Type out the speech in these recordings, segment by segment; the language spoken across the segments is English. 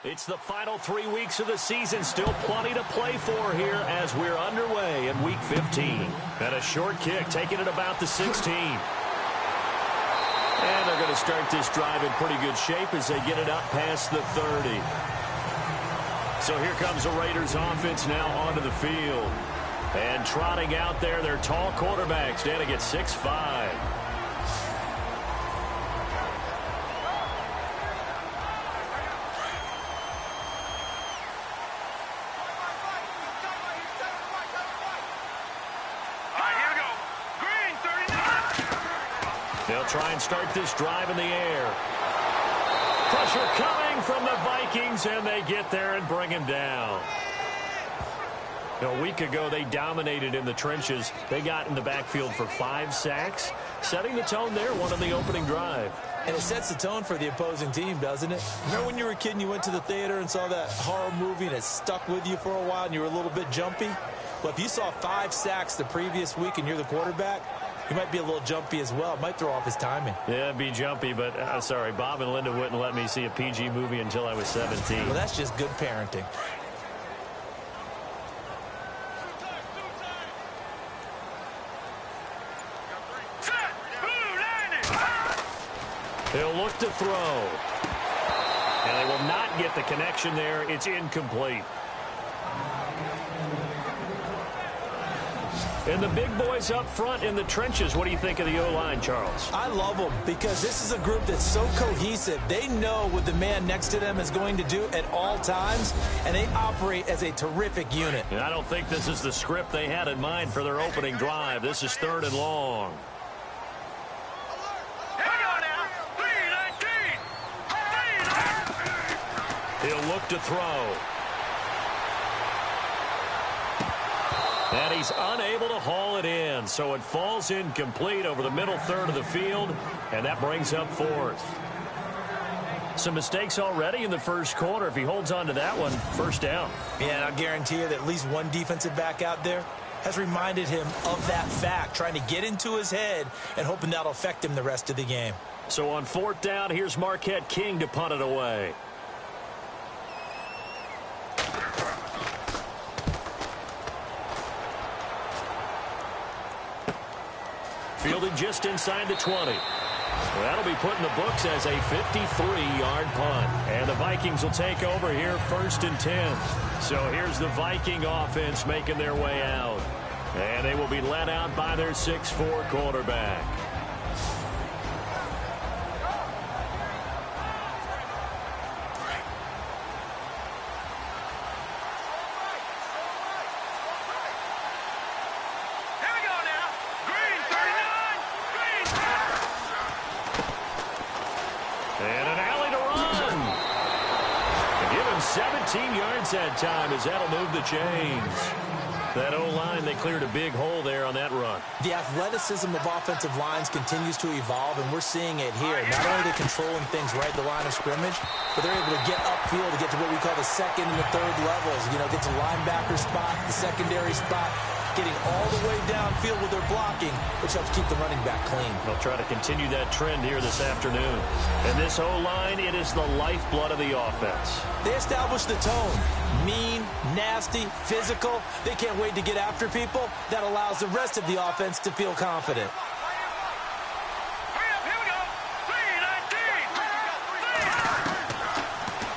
It's the final 3 weeks of the season. Still plenty to play for here as we're underway in Week 15. And a short kick taking it about the 16. And they're going to start this drive in pretty good shape as they get it up past the 30. So here comes the Raiders offense now onto the field. And trotting out there, their tall quarterbacks standing at 6'5". They'll try and start this drive in the air. Pressure coming from the Vikings, and they get there and bring him down. A week ago, they dominated in the trenches. They got in the backfield for 5 sacks, setting the tone there, one on the opening drive. And it sets the tone for the opposing team, doesn't it? Remember when you were a kid and you went to the theater and saw that horror movie and it stuck with you for a while and you were a little bit jumpy? Well, if you saw 5 sacks the previous week and you're the quarterback, he might be a little jumpy as well. Might throw off his timing. Yeah, be jumpy, but I'm sorry, Bob and Linda wouldn't let me see a PG movie until I was 17. Well, that's just good parenting. They'll look to throw. And they will not get the connection there. It's incomplete. And the big boys up front in the trenches. What do you think of the O-line, Charles? I love them because this is a group that's so cohesive. They know what the man next to them is going to do at all times, and they operate as a terrific unit. And I don't think this is the script they had in mind for their opening drive. This is 3rd and long. He'll look to throw. And he's unable to haul it in, so it falls incomplete over the middle third of the field, and that brings up 4th. Some mistakes already in the first quarter. If he holds on to that one, first down. Yeah, and I'll guarantee you that at least one defensive back out there has reminded him of that fact, trying to get into his head and hoping that'll affect him the rest of the game. So on 4th down, here's Marquette King to punt it away. Fielded just inside the 20. Well, that'll be put in the books as a 53-yard punt. And the Vikings will take over here 1st and 10. So here's the Viking offense making their way out. And they will be led out by their 6'4" quarterback. And an alley to run. Give him 17 yards that time as that'll move the chains. That O-line, they cleared a big hole there on that run. The athleticism of offensive lines continues to evolve, and we're seeing it here. Not only are they controlling things right at the line of scrimmage, but they're able to get upfield to get to what we call the 2nd and the 3rd levels. You know, get to linebacker spot, the secondary spot, getting all the way downfield with their blocking, which helps keep the running back clean. They'll try to continue that trend here this afternoon. And this O-line, it is the lifeblood of the offense. They establish the tone. Mean, nasty, physical. They can't wait to get after people. That allows the rest of the offense to feel confident.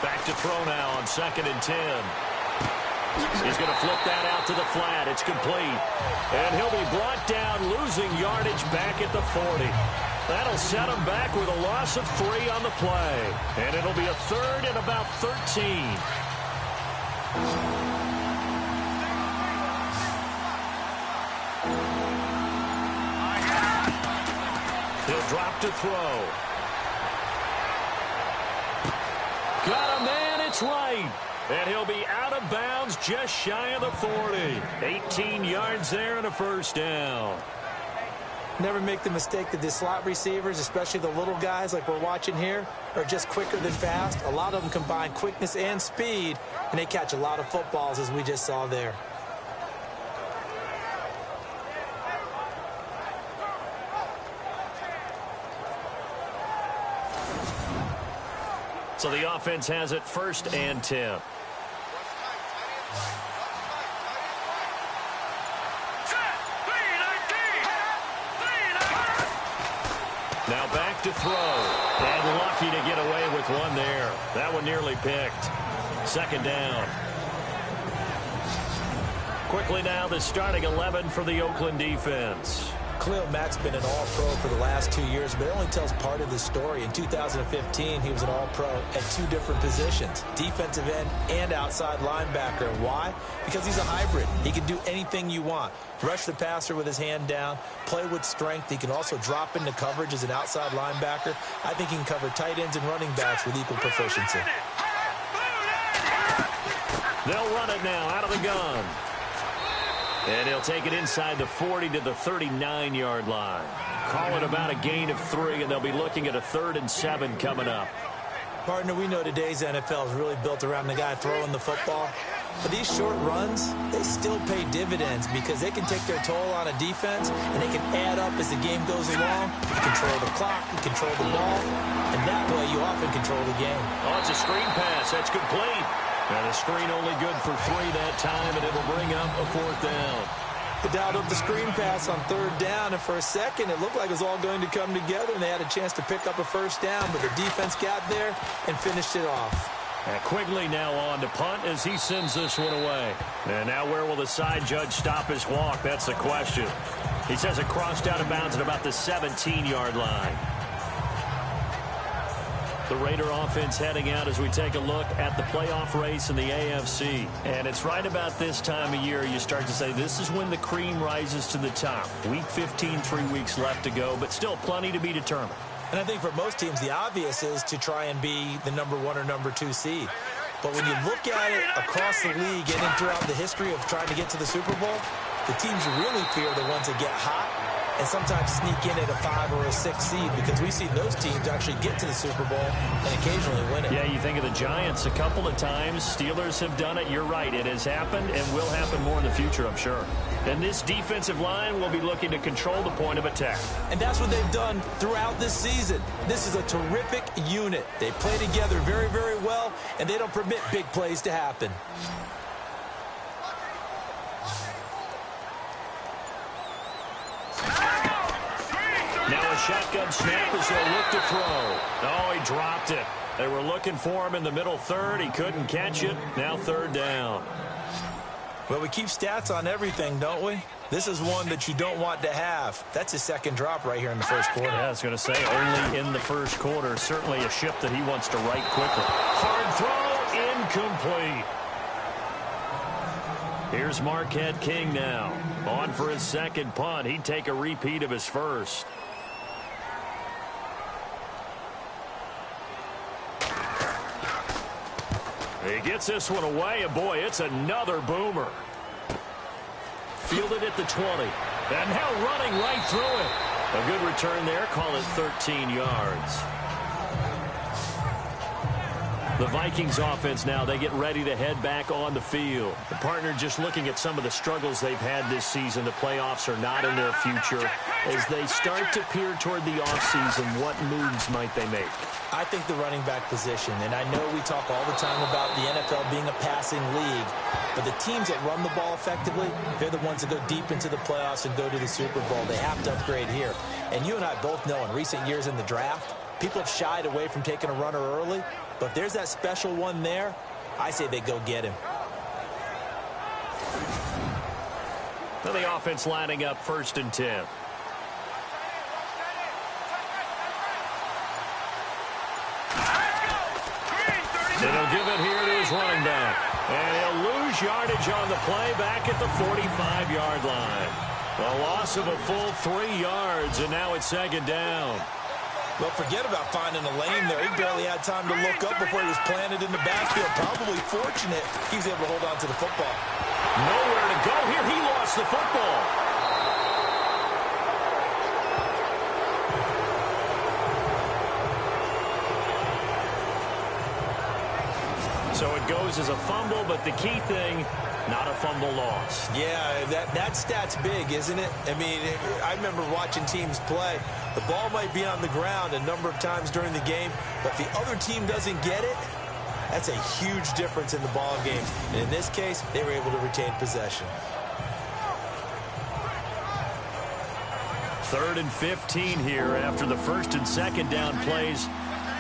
Back to throw now on 2nd and 10. He's going to flip that out to the flat. It's complete. And he'll be brought down, losing yardage back at the 40. That'll set him back with a loss of 3 on the play. And it'll be a 3rd and about 13. He'll drop to throw. Got a man, it's right. And he'll be out of bounds just shy of the 40. 18 yards there and a first down. Never make the mistake that the slot receivers, especially the little guys like we're watching here, are just quicker than fast. A lot of them combine quickness and speed, and they catch a lot of footballs, as we just saw there. So the offense has it 1st and 10. Now back to throw. And lucky to get away with one there. That one nearly picked. 2nd down. Quickly now, the starting 11 for the Oakland defense. Khalil Mack's been an all-pro for the last 2 years, but it only tells part of the story. In 2015, he was an all-pro at 2 different positions, defensive end and outside linebacker. Why? Because he's a hybrid. He can do anything you want. Rush the passer with his hand down, play with strength. He can also drop into coverage as an outside linebacker. I think he can cover tight ends and running backs with equal proficiency. They'll run it now out of the gun. And he'll take it inside the 40 to the 39-yard line. Call it about a gain of 3, and they'll be looking at a 3rd and 7 coming up. Partner, we know today's NFL is really built around the guy throwing the football. But these short runs, they still pay dividends because they can take their toll on a defense, and they can add up as the game goes along. You control the clock, you control the ball, and that way you often control the game. Oh, it's a screen pass. That's complete. And the screen only good for 3 that time, and it'll bring up a 4th down. They dialed up the screen pass on 3rd down, and for a second it looked like it was all going to come together, and they had a chance to pick up a 1st down, but the defense got there and finished it off. And Quigley now on to punt as he sends this one away. And now where will the side judge stop his walk? That's the question. He says it crossed out of bounds at about the 17-yard line. The Raider offense heading out as we take a look at the playoff race in the AFC. And it's right about this time of year you start to say this is when the cream rises to the top. Week 15, 3 weeks left to go, but still plenty to be determined. And I think for most teams, the obvious is to try and be the number 1 or number 2 seed. But when you look at it across the league and throughout the history of trying to get to the Super Bowl, the teams you really fear are the ones that get hot and sometimes sneak in at a 5 or a 6 seed, because we've seen those teams actually get to the Super Bowl and occasionally win it. Yeah, you think of the Giants a couple of times. Steelers have done it. You're right. It has happened and will happen more in the future, I'm sure. And this defensive line will be looking to control the point of attack. And that's what they've done throughout this season. This is a terrific unit. They play together very, very well, and they don't permit big plays to happen. Now a shotgun snap as they'll look to throw. Oh, he dropped it. They were looking for him in the middle 3rd. He couldn't catch it. Now 3rd down. Well, we keep stats on everything, don't we? This is one that you don't want to have. That's his 2nd drop right here in the 1st quarter. Yeah, I was going to say, only in the 1st quarter. Certainly a ship that he wants to right quickly. Hard throw, incomplete. Here's Marquette King now. On for his 2nd punt. He'd take a repeat of his 1st. He gets this one away, and boy, it's another boomer. Fielded at the 20. And now running right through it. A good return there. Call it 13 yards. The Vikings offense now, they get ready to head back on the field. The partner just looking at some of the struggles they've had this season. The playoffs are not in their future. As they start to peer toward the offseason, what moves might they make? I think the running back position, and I know we talk all the time about the NFL being a passing league, but the teams that run the ball effectively, they're the ones that go deep into the playoffs and go to the Super Bowl. They have to upgrade here. And you and I both know in recent years in the draft, people have shied away from taking a runner early, but if there's that special one there, I say they go get him. Now the offense lining up 1st and 10. And he'll give it here to his running back. And he'll lose yardage on the play back at the 45-yard line. A loss of a full 3 yards, and now it's 2nd down. Well, forget about finding a lane there. He barely had time to look up before he was planted in the backfield. Probably fortunate he was able to hold on to the football. Nowhere to go here. He lost the football. So it goes as a fumble, but the key thing, not a fumble loss. Yeah, that stat's big, isn't it? I mean, I remember watching teams play. The ball might be on the ground a number of times during the game, but if the other team doesn't get it, that's a huge difference in the ball game. And in this case, they were able to retain possession. 3rd and 15 here after the 1st and 2nd down plays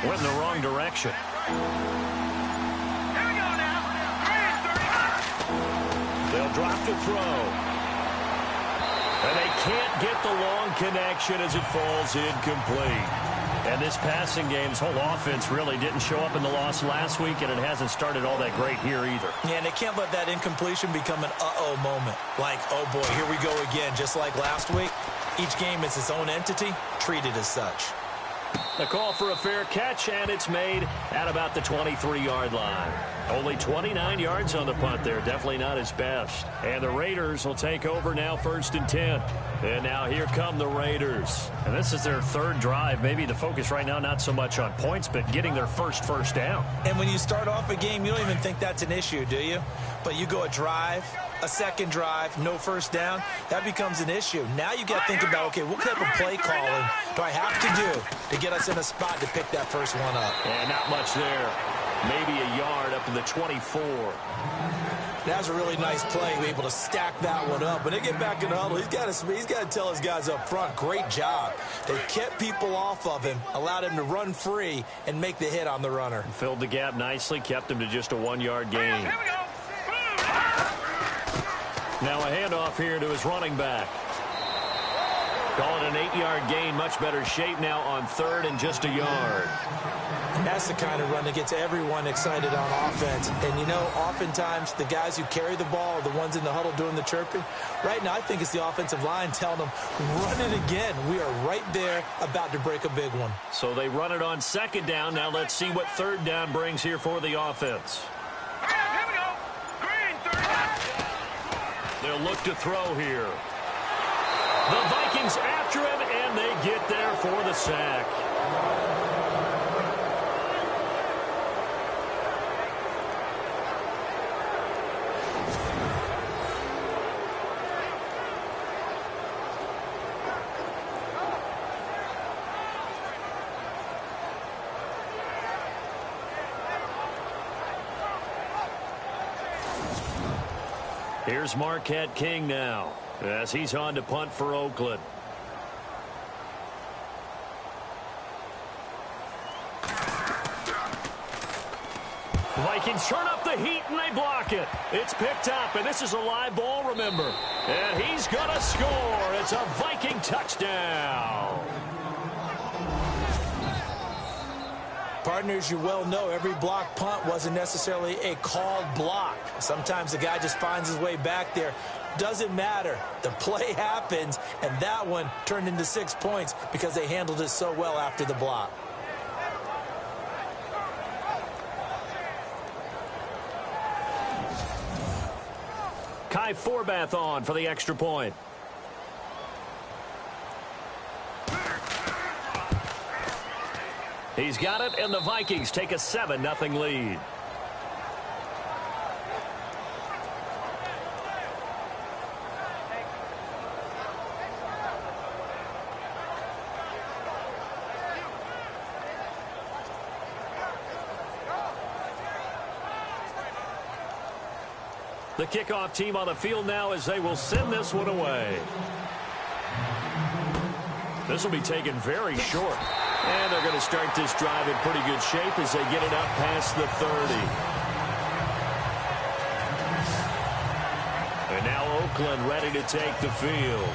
went in the wrong direction. They'll drop the throw. And they can't get the long connection as it falls incomplete. And this passing game's whole offense really didn't show up in the loss last week, and it hasn't started all that great here either. Yeah, and they can't let that incompletion become an uh-oh moment. Like, oh boy, here we go again, just like last week. Each game is its own entity, treated as such. The call for a fair catch, and it's made at about the 23-yard line. Only 29 yards on the punt there. Definitely not his best. And the Raiders will take over now, 1st and 10. And now here come the Raiders. And this is their 3rd drive. Maybe the focus right now not so much on points, but getting their first down. And when you start off a game, you don't even think that's an issue, do you? But you go a drive, a 2nd drive, no first down, that becomes an issue. Now you got to think about, okay, what type of play calling do I have to do to get us in a spot to pick that first one up? And not much there. Maybe a yard up to the 24. That was a really nice play, able to stack that one up. When they get back in the huddle, he's got to tell his guys up front, great job. They kept people off of him, allowed him to run free and make the hit on the runner. Filled the gap nicely, kept him to just a 1-yard gain. Here we go. Now a handoff here to his running back. Call it an 8-yard gain, much better shape now on 3rd and just a yard. And that's the kind of run that gets everyone excited on offense. And, you know, oftentimes the guys who carry the ball are the ones in the huddle doing the chirping. Right now, I think it's the offensive line telling them, run it again. We are right there about to break a big one. So they run it on 2nd down. Now let's see what 3rd down brings here for the offense. Here we go. Green, 30. They'll look to throw here. The Vikings after him, and they get there for the sack. Here's Marquette King now, as he's on to punt for Oakland. Vikings turn up the heat, and they block it. It's picked up, and this is a live ball, remember. And he's going to score. It's a Viking touchdown. Partners, you well know every block punt wasn't necessarily a called block. Sometimes the guy just finds his way back there. Doesn't matter. The play happens, and that one turned into 6 points because they handled it so well after the block. Kai Forbath on for the extra point. He's got it, and the Vikings take a 7-0 lead. The kickoff team on the field now as they will send this one away. This will be taken very short. And they're going to start this drive in pretty good shape as they get it up past the 30. And now Oakland ready to take the field.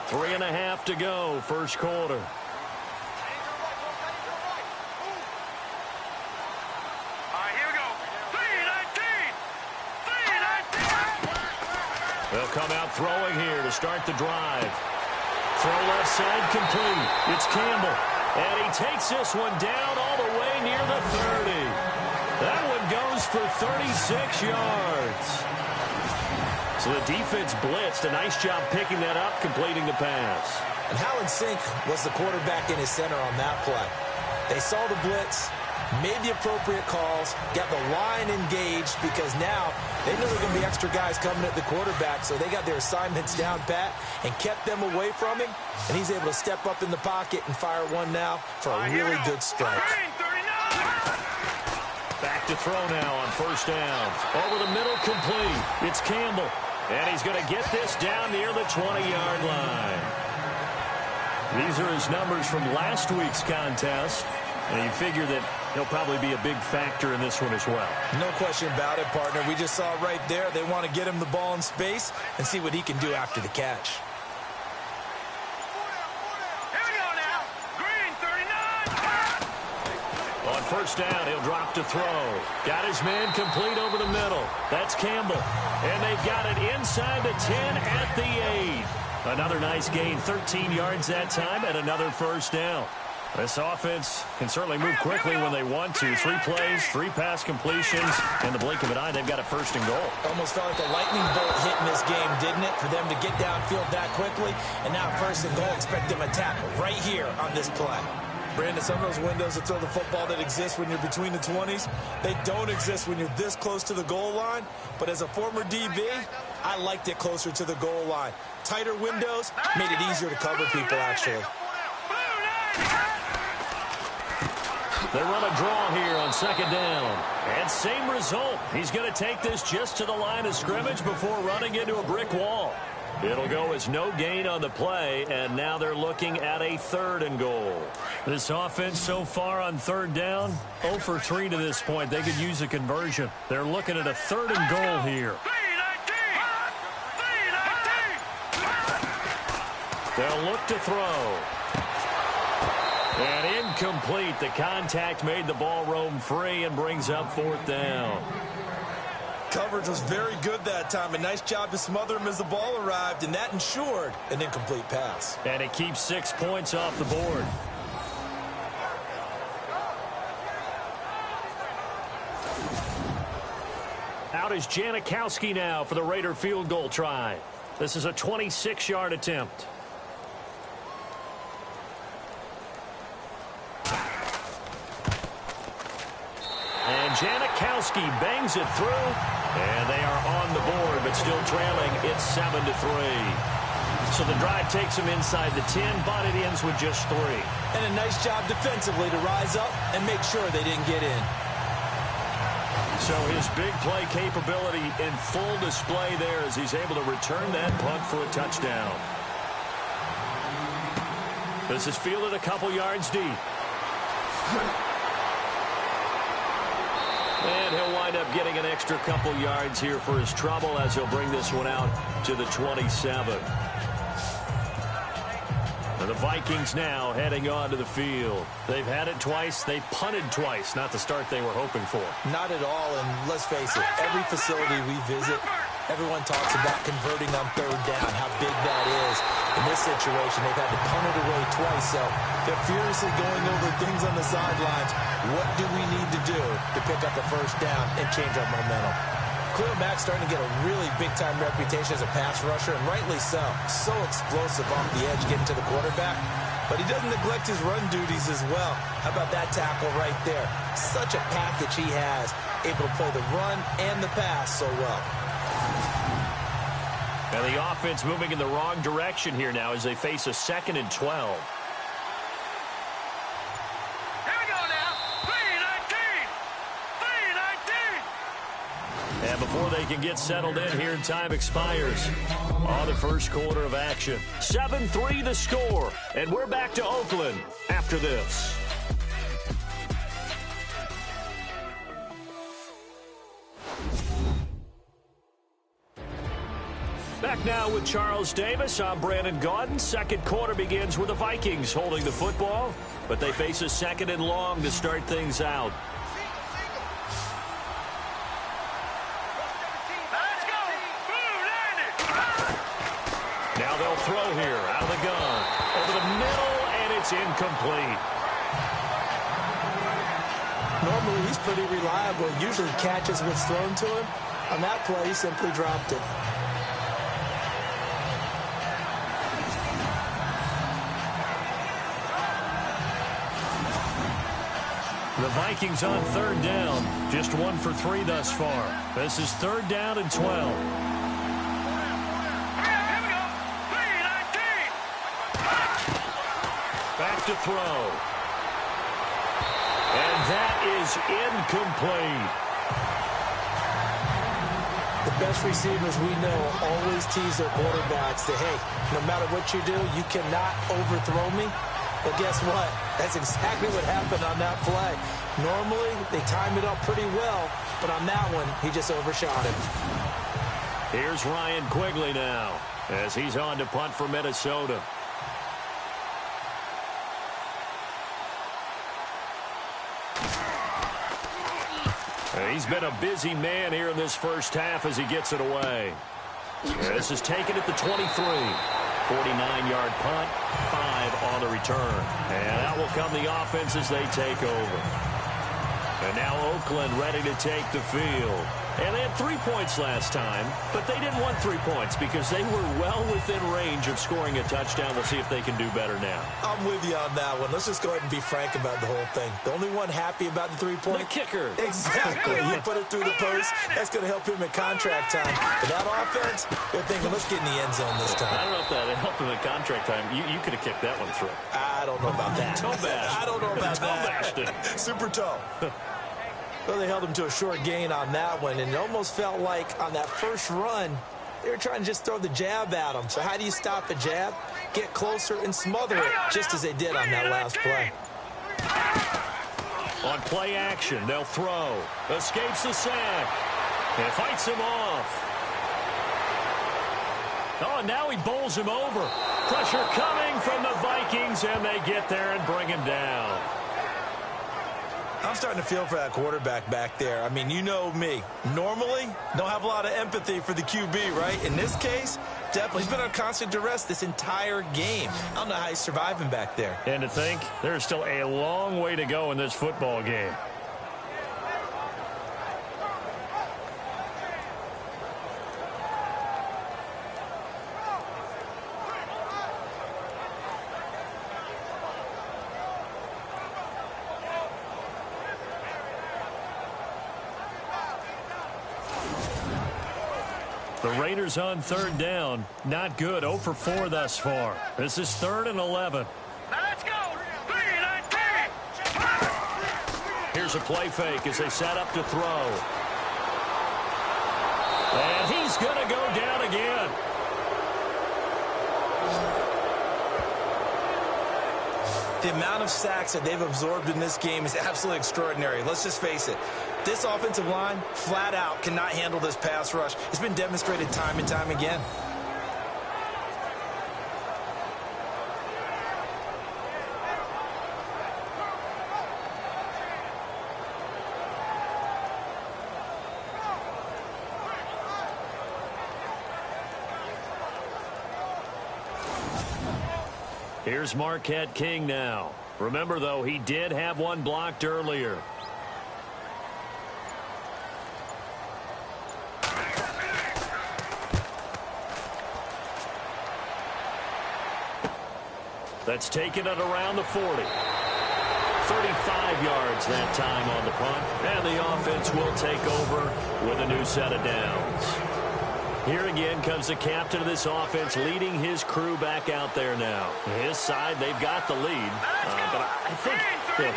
Three and a half to go, first quarter. They'll come out throwing here to start the drive. Throw left side complete. It's Campbell. And he takes this one down all the way near the 30. That one goes for 36 yards. So the defense blitzed. A nice job picking that up, completing the pass. And how in sync was the quarterback in his center on that play? They saw the blitz, made the appropriate calls, got the line engaged because now they knew there were going to be extra guys coming at the quarterback, so they got their assignments down pat and kept them away from him, and he's able to step up in the pocket and fire one now for a really good strike. Back to throw now on first down. Over the middle, complete. It's Campbell, and he's going to get this down near the 20-yard line. These are his numbers from last week's contest. And you figure that he'll probably be a big factor in this one as well. No question about it, partner. We just saw right there they want to get him the ball in space and see what he can do after the catch. Here we go now. Green, 39. On first down, he'll drop to throw. Got his man complete over the middle. That's Campbell. And they've got it inside the 10 at the 8. Another nice gain, 13 yards that time, and another first down. This offense can certainly move quickly when they want to. 3 plays, 3 pass completions. In the blink of an eye, they've got a first and goal. Almost felt like a lightning bolt hit in this game, didn't it? For them to get downfield that quickly. And now first and goal, expect them to tackle right here on this play. Brandon, some of those windows to throw the football that exist when you're between the 20s, they don't exist when you're this close to the goal line. But as a former DB, I liked it closer to the goal line. Tighter windows made it easier to cover people, actually. They run a draw here on second down. And same result. He's going to take this just to the line of scrimmage before running into a brick wall. It'll go as no gain on the play, and now they're looking at a 3rd and goal. This offense so far on 3rd down, 0 for 3 to this point. They could use a conversion. They're looking at a 3rd and goal here. They'll look to throw. And incomplete. The contact made the ball roam free and brings up 4th down. Coverage was very good that time. A nice job to smother him as the ball arrived, and that ensured an incomplete pass. And it keeps 6 points off the board. Out is Janikowski now for the Raider field goal try. This is a 26-yard attempt. And Janikowski bangs it through, and they are on the board, but still trailing. It's 7-3. So the drive takes them inside the 10, but it ends with just 3. And a nice job defensively to rise up and make sure they didn't get in. So his big play capability in full display there as he's able to return that punt for a touchdown. This is fielded a couple yards deep. And he'll wind up getting an extra couple yards here for his trouble as he'll bring this one out to the 27. And the Vikings now heading onto the field. They've had it twice. They've punted twice. Not the start they were hoping for. Not at all, and let's face it, every facility we visit, everyone talks about converting on 3rd down, how big that is. In this situation, they've had to punt it away twice, so they're furiously going over things on the sidelines. What do we need to do to pick up the first down and change our momentum? Khalil Mack's starting to get a really big-time reputation as a pass rusher, and rightly so. So explosive off the edge getting to the quarterback, but he doesn't neglect his run duties as well. How about that tackle right there? Such a package he has, able to play the run and the pass so well. And the offense moving in the wrong direction here now as they face a 2nd and 12. And before they can get settled in here, time expires on the first quarter of action. 7-3 the score, and we're back to Oakland after this. Back now with Charles Davis. I'm Brandon Gaudin. Second quarter begins with the Vikings holding the football, but they face a 2nd and long to start things out. Now they'll throw here out of the gun. Over the middle, and it's incomplete. Normally, he's pretty reliable. Usually catches what's thrown to him. On that play, he simply dropped it. The Vikings on third down. Just 1 for 3 thus far. This is third down and 12. Here we go. 3-19. Back to throw. And that is incomplete. The best receivers we know always tease their quarterbacks that, hey, no matter what you do, you cannot overthrow me. But guess what? That's exactly what happened on that play. Normally, they time it up pretty well, but on that one, he just overshot it. Here's Ryan Quigley now as he's on to punt for Minnesota. He's been a busy man here in this first half as he gets it away. This is taken at the 23. 49-yard punt, 5 on the return. And out will come the offense as they take over. And now Oakland ready to take the field. And they had 3 points last time, but they didn't want 3 points because they were well within range of scoring a touchdown. We'll see if they can do better now. I'm with you on that one. Let's just go ahead and be frank about the whole thing. The only one happy about the 3-point? The kicker. Exactly. You put it through the post. That's going to help him in contract time. But that offense, they're thinking, let's get in the end zone this time. I don't know if that helped him in contract time. You could have kicked that one through. I don't know about that. Toe bash. I don't know about Toe bashed it. Super toe. Well, they held him to a short gain on that one, and it almost felt like on that first run, they were trying to just throw the jab at him. So how do you stop a jab? Get closer and smother it, just as they did on that last play. On play action, they'll throw. Escapes the sack. And fights him off. Oh, and now he bowls him over. Pressure coming from the Vikings, and they get there and bring him down. I'm starting to feel for that quarterback back there. I mean, you know me. Normally, don't have a lot of empathy for the QB, right? In this case, definitely. He's been on constant duress this entire game. I don't know how he's surviving back there. And to think, there's still a long way to go in this football game. The Raiders on third down. Not good. 0 for 4 thus far. This is 3rd and 11. Now let's go. 3-19. Here's a play fake as they set up to throw. And he's going to go down again. The amount of sacks that they've absorbed in this game is absolutely extraordinary. Let's just face it. This offensive line, flat out, cannot handle this pass rush. It's been demonstrated time and time again. Here's Marquette King now. Remember, though, he did have one blocked earlier. That's taken at around the 40. 35 yards that time on the punt. And the offense will take over with a new set of downs. Here again comes the captain of this offense leading his crew back out there now. His side, they've got the lead. But I think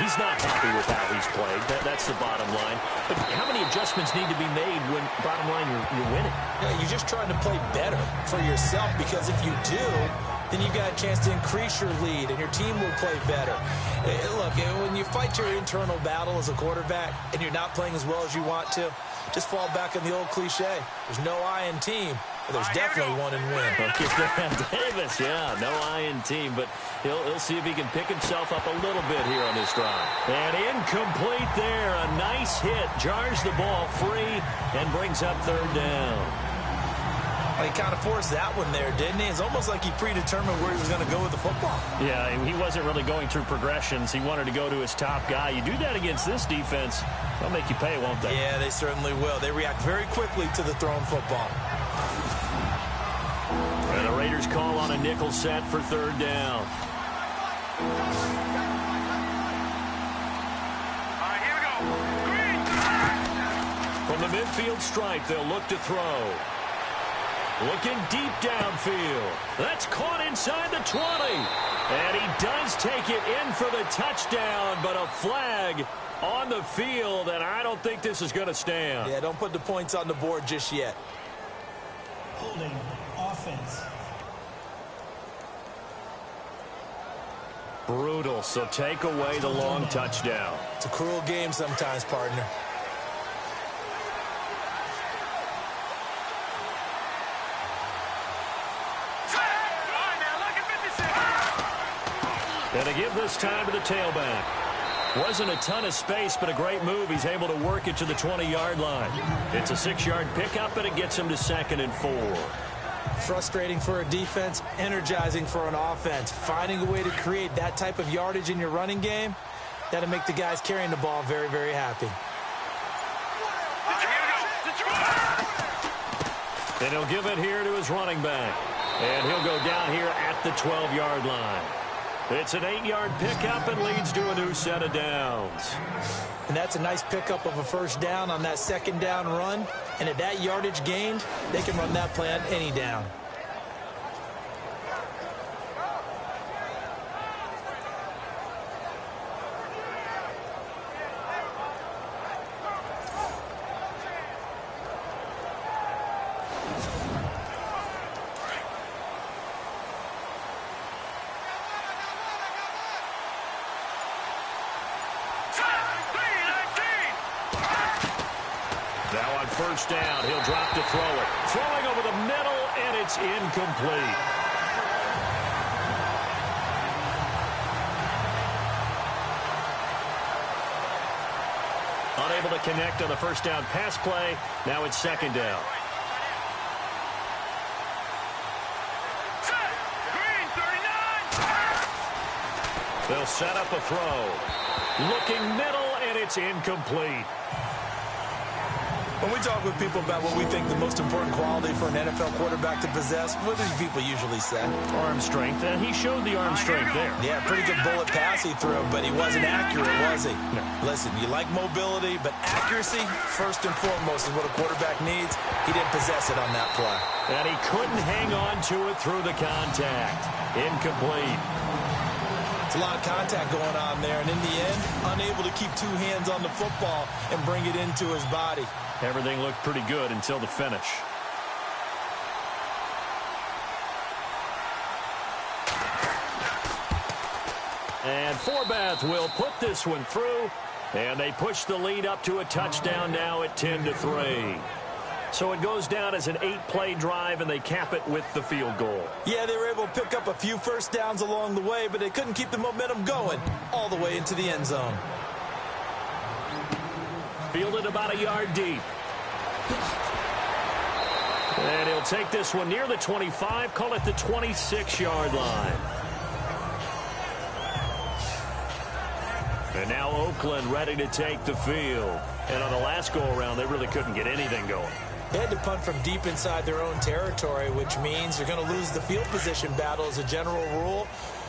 he's not happy with how he's played. That's the bottom line. But how many adjustments need to be made when, bottom line, you're winning? You're just trying to play better for yourself, because if you do, then you got a chance to increase your lead, and your team will play better. Look, when you fight your internal battle as a quarterback and you're not playing as well as you want to, just fall back on the old cliche. There's no I in team, but there's definitely one in win. Davis, yeah, no I in team, but he'll see if he can pick himself up a little bit here on this drive. And incomplete there. A nice hit. Jars the ball free and brings up third down. Well, he kind of forced that one there, didn't he? It's almost like he predetermined where he was going to go with the football. Yeah, he wasn't really going through progressions. He wanted to go to his top guy. You do that against this defense, they'll make you pay, won't they? Yeah, they certainly will. They react very quickly to the thrown football. And the Raiders call on a nickel set for third down. From the midfield stripe, they'll look to throw. Looking deep downfield. That's caught inside the 20. And he does take it in for the touchdown, but a flag on the field, and I don't think this is going to stand. Yeah, don't put the points on the board just yet. Holding offense. Brutal, so take away the long touchdown. It's a cruel game sometimes, partner. And they give this time to the tailback. Wasn't a ton of space, but a great move. He's able to work it to the 20-yard line. It's a 6-yard pickup, and it gets him to 2nd and 4. Frustrating for a defense, energizing for an offense. Finding a way to create that type of yardage in your running game, that'll make the guys carrying the ball very, very happy. And he'll give it here to his running back. And he'll go down here at the 12-yard line. It's an 8-yard pickup and leads to a new set of downs. And that's a nice pickup of a first down on that 2nd down run. And at that yardage gained, they can run that play on any down. Now on first down, he'll drop to throw it. Throwing over the middle, and it's incomplete. Unable to connect on the first down pass play. Now it's 2nd down. They'll set up a throw. Looking middle, and it's incomplete. When we talk with people about what we think the most important quality for an NFL quarterback to possess, what do people usually say? Arm strength, and he showed the arm strength there. Yeah, pretty good bullet pass he threw, but he wasn't accurate, was he? No. Listen, you like mobility, but accuracy, first and foremost, is what a quarterback needs. He didn't possess it on that play. And he couldn't hang on to it through the contact. Incomplete. It's a lot of contact going on there, and in the end, unable to keep 2 hands on the football and bring it into his body. Everything looked pretty good until the finish. And Forbath will put this one through, and they push the lead up to a touchdown now at 10-3. So it goes down as an 8-play drive, and they cap it with the field goal. Yeah, they were able to pick up a few first downs along the way, but they couldn't keep the momentum going all the way into the end zone. Fielded about a yard deep. And he'll take this one near the 25, call it the 26-yard line. And now Oakland ready to take the field. And on the last go-around, they really couldn't get anything going. They had to punt from deep inside their own territory, which means they're going to lose the field position battle as a general rule.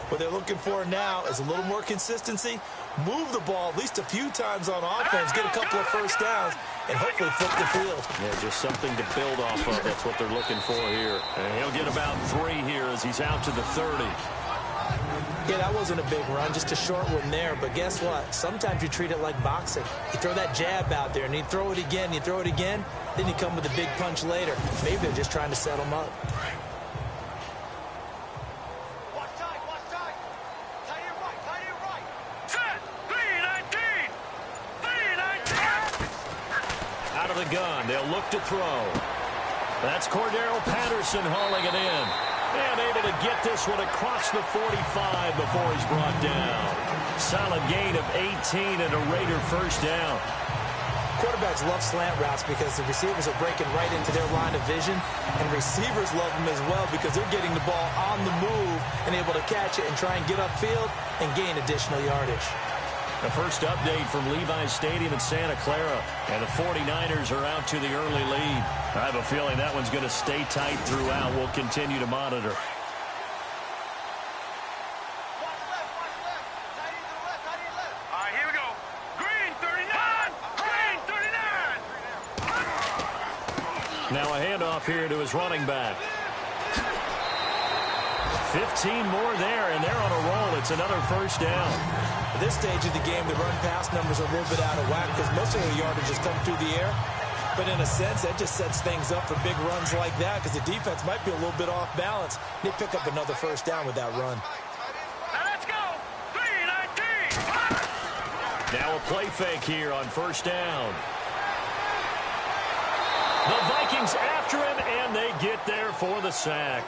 What they're looking for now is a little more consistency, move the ball at least a few times on offense, get a couple of first downs, and hopefully flip the field. Yeah, just something to build off of. That's what they're looking for here. And he'll get about 3 here as he's out to the 30. Yeah, that wasn't a big run, just a short one there. But guess what? Sometimes you treat it like boxing. You throw that jab out there, and you throw it again, you throw it again, then you come with a big punch later. Maybe they're just trying to set them up. Out of the gun, they'll look to throw. That's Cordero Patterson hauling it in. And able to get this one across the 45 before he's brought down. Solid gain of 18 and a Raider first down. Quarterbacks love slant routes because the receivers are breaking right into their line of vision, and receivers love them as well because they're getting the ball on the move and able to catch it and try and get upfield and gain additional yardage. The first update from Levi's Stadium in Santa Clara, and the 49ers are out to the early lead. I have a feeling that one's going to stay tight throughout. We'll continue to monitor. Here we go. Green 39! Green 39! Now a handoff here to his running back. 15 more there, and they're on a roll. It's another first down. At this stage of the game, the run-pass numbers are a little bit out of whack because most of the yardage has come through the air. But in a sense, that just sets things up for big runs like that because the defense might be a little bit off balance. They pick up another first down with that run. Now let's go. 3-19. Now a play fake here on first down. The Vikings after him, and they get there for the sack.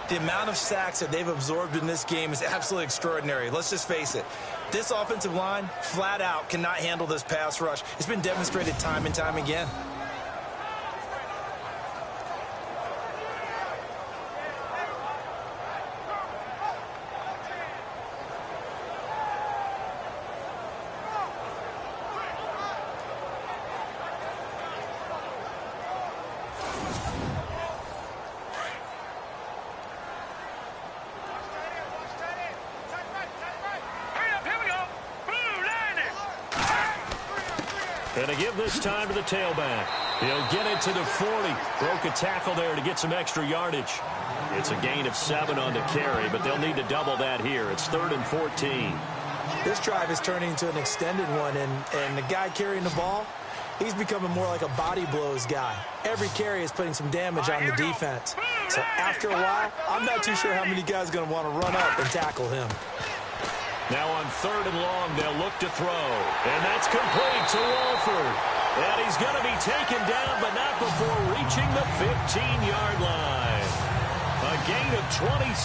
The amount of sacks that they've absorbed in this game is absolutely extraordinary. Let's just face it. This offensive line, flat out, cannot handle this pass rush. It's been demonstrated time and time again. And to give this time to the tailback. He'll get it to the 40. Broke a tackle there to get some extra yardage. It's a gain of 7 on the carry, but they'll need to double that here. It's 3rd and 14. This drive is turning into an extended one, and the guy carrying the ball, he's becoming more like a body blows guy. Every carry is putting some damage on the defense. So after a while, I'm not too sure how many guys are going to want to run up and tackle him. Now on 3rd and long, they'll look to throw. And that's complete to Wolford. And he's going to be taken down, but not before reaching the 15-yard line. A gain of 26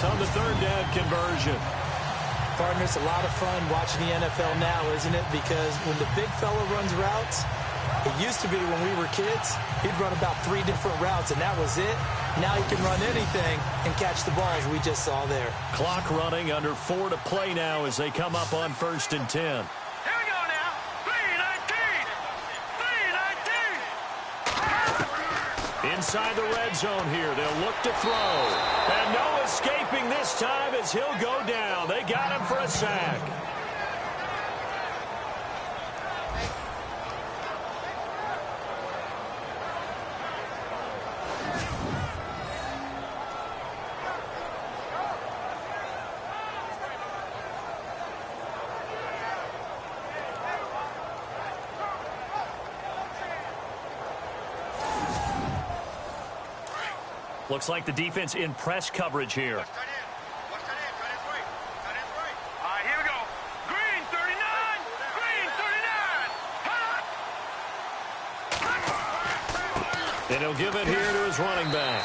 on the 3rd down conversion. Partner, it's a lot of fun watching the NFL now, isn't it? Because when the big fella runs routes, it used to be when we were kids, he'd run about 3 different routes, and that was it. Now he can run anything and catch the balls we just saw there. Clock running, under 4 to play now as they come up on 1st and 10. Here we go now. 3-19. 3-19. Inside the red zone here, they'll look to throw. And no escaping this time as he'll go down. They got him for a sack. Looks like the defense in press coverage here. Here we go. Green 39. Green 39. And he'll give it here to his running back.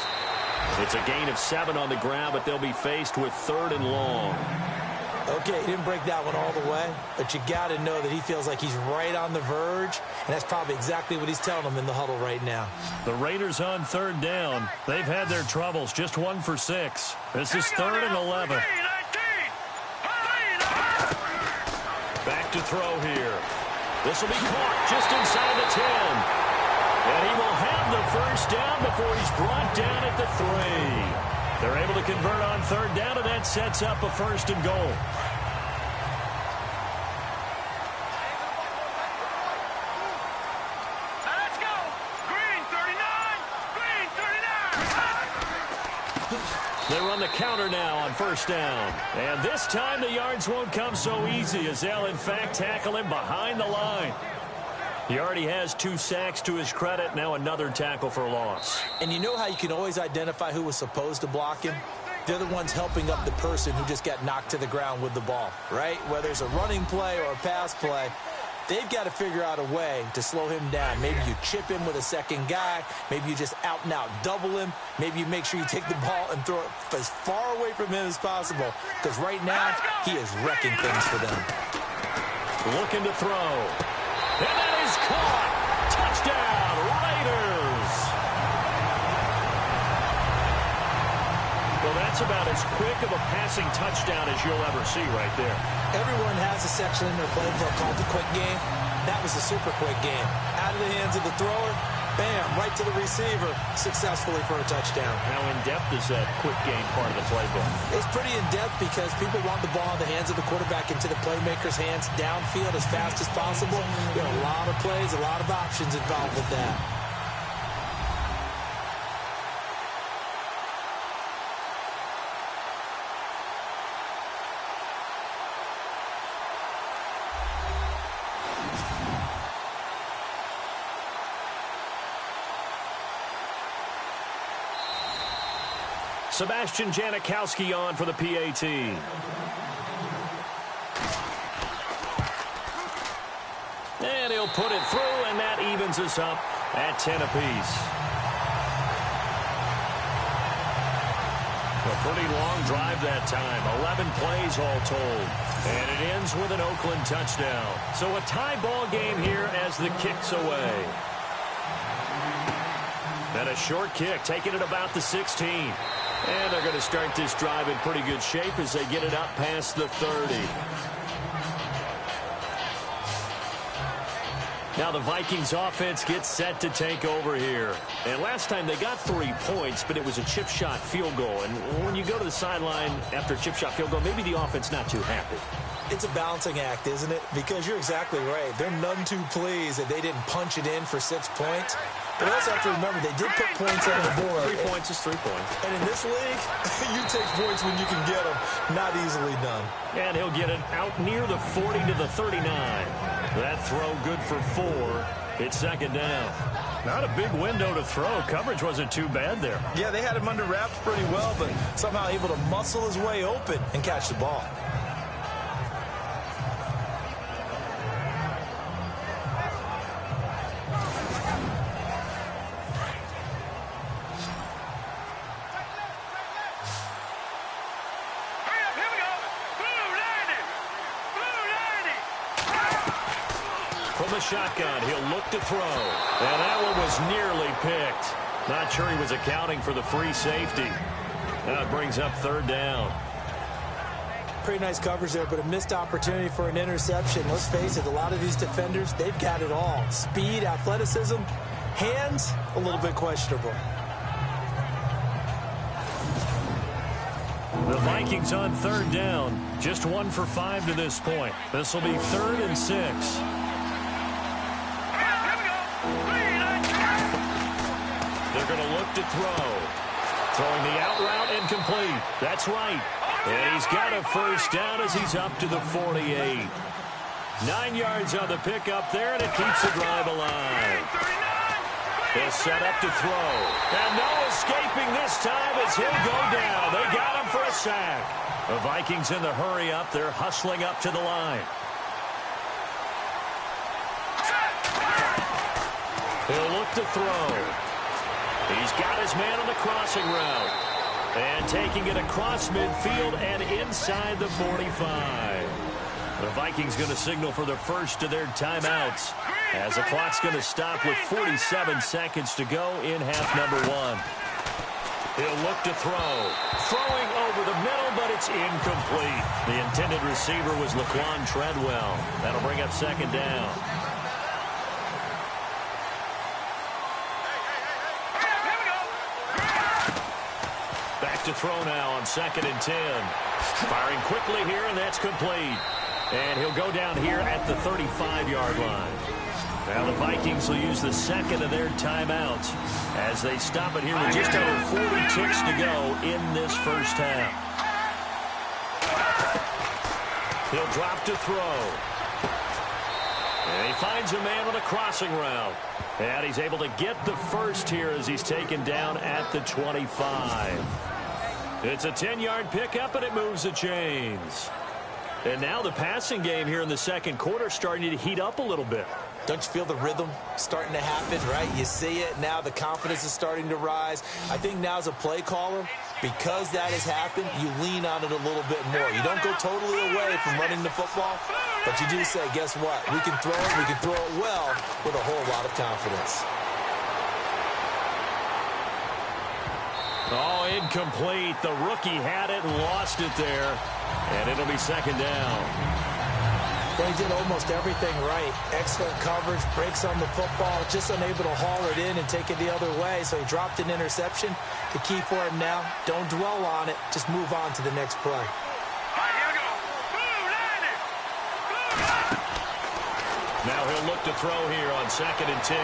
It's a gain of 7 on the ground, but they'll be faced with 3rd and long. Okay, he didn't break that one all the way, but you got to know that he feels like he's right on the verge, and that's probably exactly what he's telling them in the huddle right now. The Raiders on 3rd down. They've had their troubles, just 1 for 6. This is 3rd and 11. Back to throw here. This will be caught just inside the 10. And he will have the first down before he's brought down at the 3. They're able to convert on 3rd down, and that sets up a 1st and goal. Let's go. Green 39. Green 39. They run the counter now on 1st down. And this time the yards won't come so easy as they'll, in fact, tackle him behind the line. He already has 2 sacks to his credit. Now another tackle for loss. And you know how you can always identify who was supposed to block him? They're the ones helping up the person who just got knocked to the ground with the ball, right? Whether it's a running play or a pass play, they've got to figure out a way to slow him down. Maybe you chip him with a second guy. Maybe you just out and out double him. Maybe you make sure you take the ball and throw it as far away from him as possible. Because right now, he is wrecking things for them. Looking to throw. And that is caught. Touchdown, Raiders. Well, that's about as quick of a passing touchdown as you'll ever see right there. Everyone has a section in their playbook called the quick game. That was a super quick game. Out of the hands of the thrower, bam, right to the receiver, successfully for a touchdown. How in-depth is that quick game part of the playbook? It's pretty in-depth because people want the ball in the hands of the quarterback into the playmaker's hands downfield as fast as possible. You know, a lot of plays, a lot of options involved with that. Sebastian Janikowski on for the PAT. And he'll put it through, and that evens us up at 10 apiece. A pretty long drive that time. 11 plays all told. And it ends with an Oakland touchdown. So a tie ball game here as the kick's away. And a short kick, taking it about the 16. And they're going to start this drive in pretty good shape as they get it up past the 30. Now the Vikings offense gets set to take over here. And last time they got 3 points, but it was a chip shot field goal. And when you go to the sideline after a chip shot field goal, maybe the offense not too happy. It's a balancing act, isn't it? Because you're exactly right. They're none too pleased that they didn't punch it in for 6 points. But also have to remember, they did put points on the board. 3 points is 3 points. And in this league, you take points when you can get them. Not easily done. And he'll get it out near the 40 to the 39. That throw good for 4. It's second down. Not a big window to throw. Coverage wasn't too bad there. Yeah, they had him under wraps pretty well, but somehow able to muscle his way open and catch the ball. Shotgun, he'll look to throw. And that one was nearly picked. Not sure he was accounting for the free safety. Now it brings up third down. Pretty nice coverage there, but a missed opportunity for an interception. Let's face it, a lot of these defenders, they've got it all. Speed, athleticism, hands, a little bit questionable. The Vikings on third down. Just 1 for 5 to this point. This will be 3rd and 6. They're going to look to throw. Throwing the out route incomplete. That's right. And he's got a first down as he's up to the 48. 9 yards on the pickup there, and it keeps the drive alive. They'll set up to throw. And no escaping this time as he'll go down. They got him for a sack. The Vikings in the hurry up. They're hustling up to the line. He'll look to throw. He's got his man on the crossing route. And taking it across midfield and inside the 45. The Vikings going to signal for the first of their timeouts as the clock's going to stop with 47 seconds to go in half number 1. He'll look to throw. Throwing over the middle, but it's incomplete. The intended receiver was Laquan Treadwell. That'll bring up second down. To throw now on 2nd and 10. Firing quickly here, and that's complete. And he'll go down here at the 35-yard line. Now the Vikings will use the second of their timeouts as they stop it here with just over 40 ticks to go in this first half. He'll drop to throw. And he finds a man on a crossing route. And he's able to get the first here as he's taken down at the 25. It's a 10-yard pickup, and it moves the chains. And now the passing game here in the second quarter starting to heat up a little bit. Don't you feel the rhythm starting to happen, right? You see it. Now the confidence is starting to rise. I think now as a play caller, because that has happened, you lean on it a little bit more. You don't go totally away from running the football, but you do say, guess what? We can throw it. We can throw it well with a whole lot of confidence. Oh, incomplete. The rookie had it and lost it there. And it'll be second down. Well, he did almost everything right. Excellent coverage, breaks on the football, just unable to haul it in and take it the other way. So he dropped an interception. The key for him now, don't dwell on it. Just move on to the next play. All right, here we go. Blue landed. Blue. Now he'll look to throw here on 2nd and 10.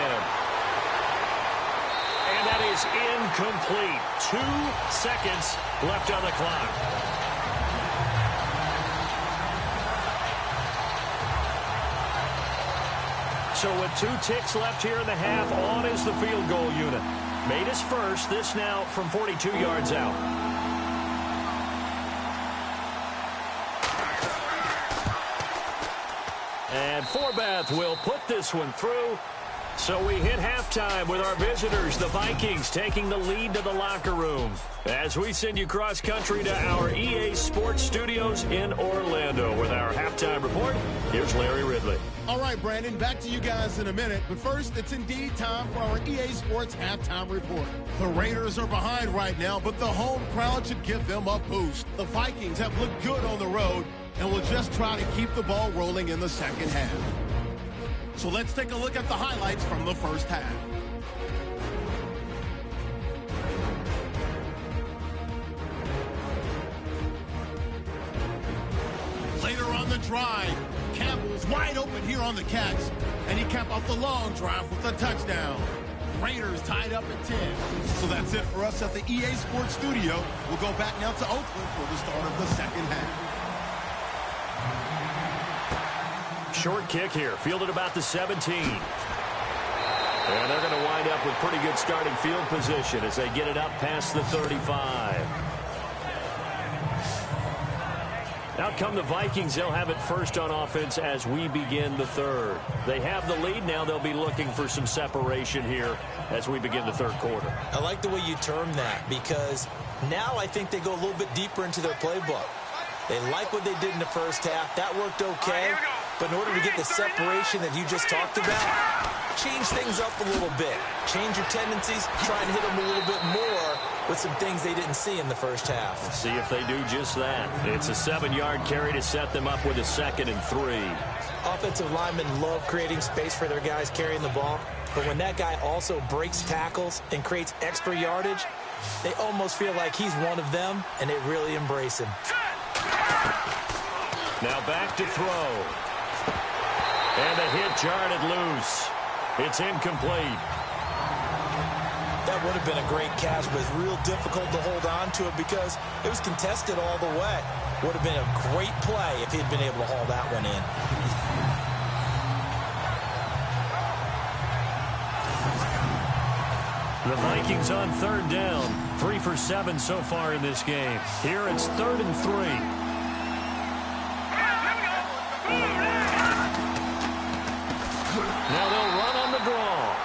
And that is incomplete. 2 seconds left on the clock. So with 2 ticks left here in the half, on is the field goal unit. Made his first, this now from 42 yards out. And Forbath will put this one through. So we hit halftime with our visitors, the Vikings, taking the lead to the locker room. As we send you cross-country to our EA Sports Studios in Orlando with our halftime report, here's Larry Ridley. All right, Brandon, back to you guys in a minute. But first, it's indeed time for our EA Sports halftime report. The Raiders are behind right now, but the home crowd should give them a boost. The Vikings have looked good on the road and will just try to keep the ball rolling in the second half. So let's take a look at the highlights from the first half. Later on the drive, Campbell's wide open here on the catch, and he capped off the long drive with a touchdown. Raiders tied up at 10. So that's it for us at the EA Sports Studio. We'll go back now to Oakland for the start of the second half. Short kick here, fielded about the 17. And they're going to wind up with pretty good starting field position as they get it up past the 35. Out come the Vikings. They'll have it first on offense as we begin the third. They have the lead. Now they'll be looking for some separation here as we begin the third quarter. I like the way you term that because now I think they go a little bit deeper into their playbook. They like what they did in the first half. That worked okay. But in order to get the separation that you just talked about, change things up a little bit. Change your tendencies. Try and hit them a little bit more with some things they didn't see in the first half. Let's see if they do just that. It's a 7-yard carry to set them up with a 2nd and 3. Offensive linemen love creating space for their guys carrying the ball. But when that guy also breaks tackles and creates extra yardage, they almost feel like he's one of them, and they really embrace him. Now back to throw. And the hit jarred it loose. It's incomplete. That would have been a great catch, but it's real difficult to hold on to it because it was contested all the way. Would have been a great play if he'd been able to haul that one in. The Vikings on 3rd down. 3 for 7 so far in this game. Here it's 3rd and 3. Now they'll run on the draw.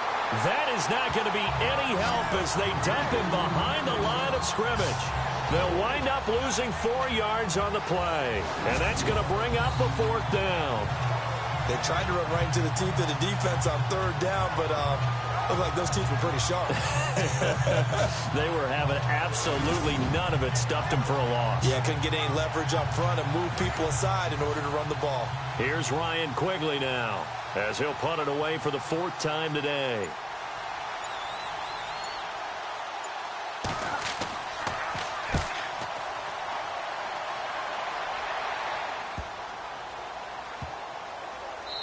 That is not going to be any help as they dump him behind the line of scrimmage. They'll wind up losing 4 yards on the play. And that's going to bring up a 4th down. They tried to run right into the teeth of the defense on 3rd down, but looked like those teeth were pretty sharp. They were having absolutely none of it. Stuffed him for a loss. Yeah, couldn't get any leverage up front and move people aside in order to run the ball. Here's Ryan Quigley now as he'll punt it away for the 4th time today.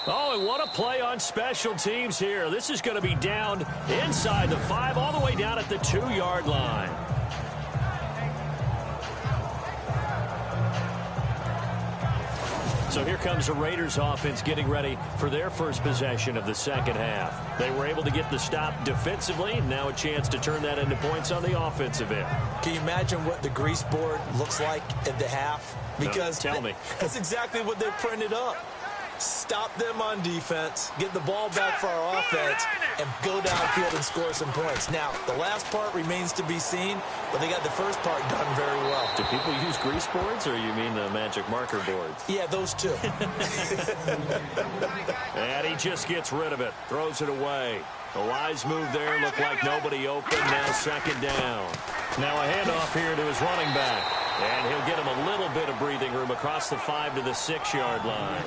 Oh, and what a play on special teams here. This is going to be down inside the 5, all the way down at the 2-yard line. So here comes the Raiders offense getting ready for their first possession of the second half. They were able to get the stop defensively, and now a chance to turn that into points on the offensive end. Can you imagine what the grease board looks like at the half? Because no, tell me. That's exactly what they printed up. Stop them on defense, get the ball back for our offense, and go downfield and score some points. Now, the last part remains to be seen, but they got the first part done very well. Do people use grease boards, or you mean the magic marker boards? Yeah, those two. And he just gets rid of it, throws it away. A wise move there, looked like nobody open, now 2nd down. Now a handoff here to his running back. And he'll get him a little bit of breathing room across the 5 to the 6-yard line.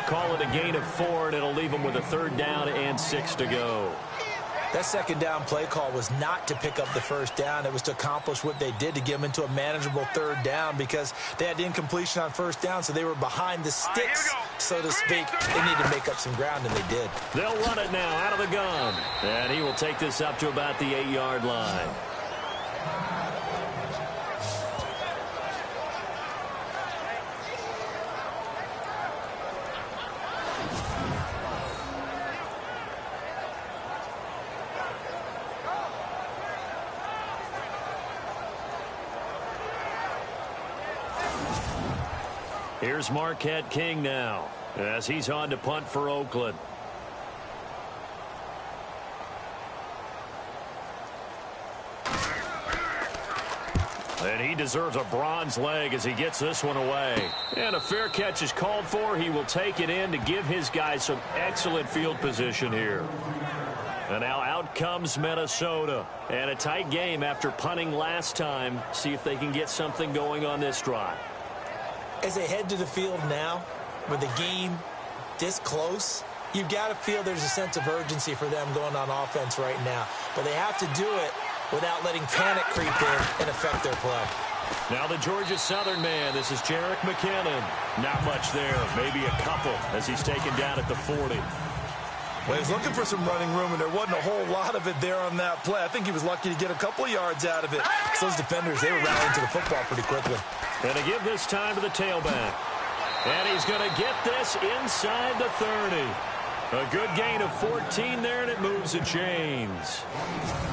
Call it a gain of 4, and it'll leave him with a 3rd down and 6 to go. That 2nd down play call was not to pick up the 1st down. It was to accomplish what they did, to get them into a manageable 3rd down, because they had incompletion on 1st down, so they were behind the sticks, so to speak. They needed to make up some ground, and they did. They'll run it now out of the gun. And he will take this up to about the 8-yard line. Here's Marquette King now, as he's on to punt for Oakland. And he deserves a bronze leg as he gets this one away. And a fair catch is called for. He will take it in to give his guys some excellent field position here. And now out comes Minnesota. And a tight game after punting last time. See if they can get something going on this drive. As they head to the field now, with the game this close, you've got to feel there's a sense of urgency for them going on offense right now. But they have to do it without letting panic creep in and affect their play. Now the Georgia Southern man, this is Jerick McKinnon. Not much there, maybe a couple as he's taken down at the 40. Well, he's looking for some running room, and there wasn't a whole lot of it there on that play. I think he was lucky to get a couple of yards out of it. Because those defenders, they were rallying to the football pretty quickly. And to give this time to the tailback. And he's going to get this inside the 30. A good gain of 14 there, and it moves the chains.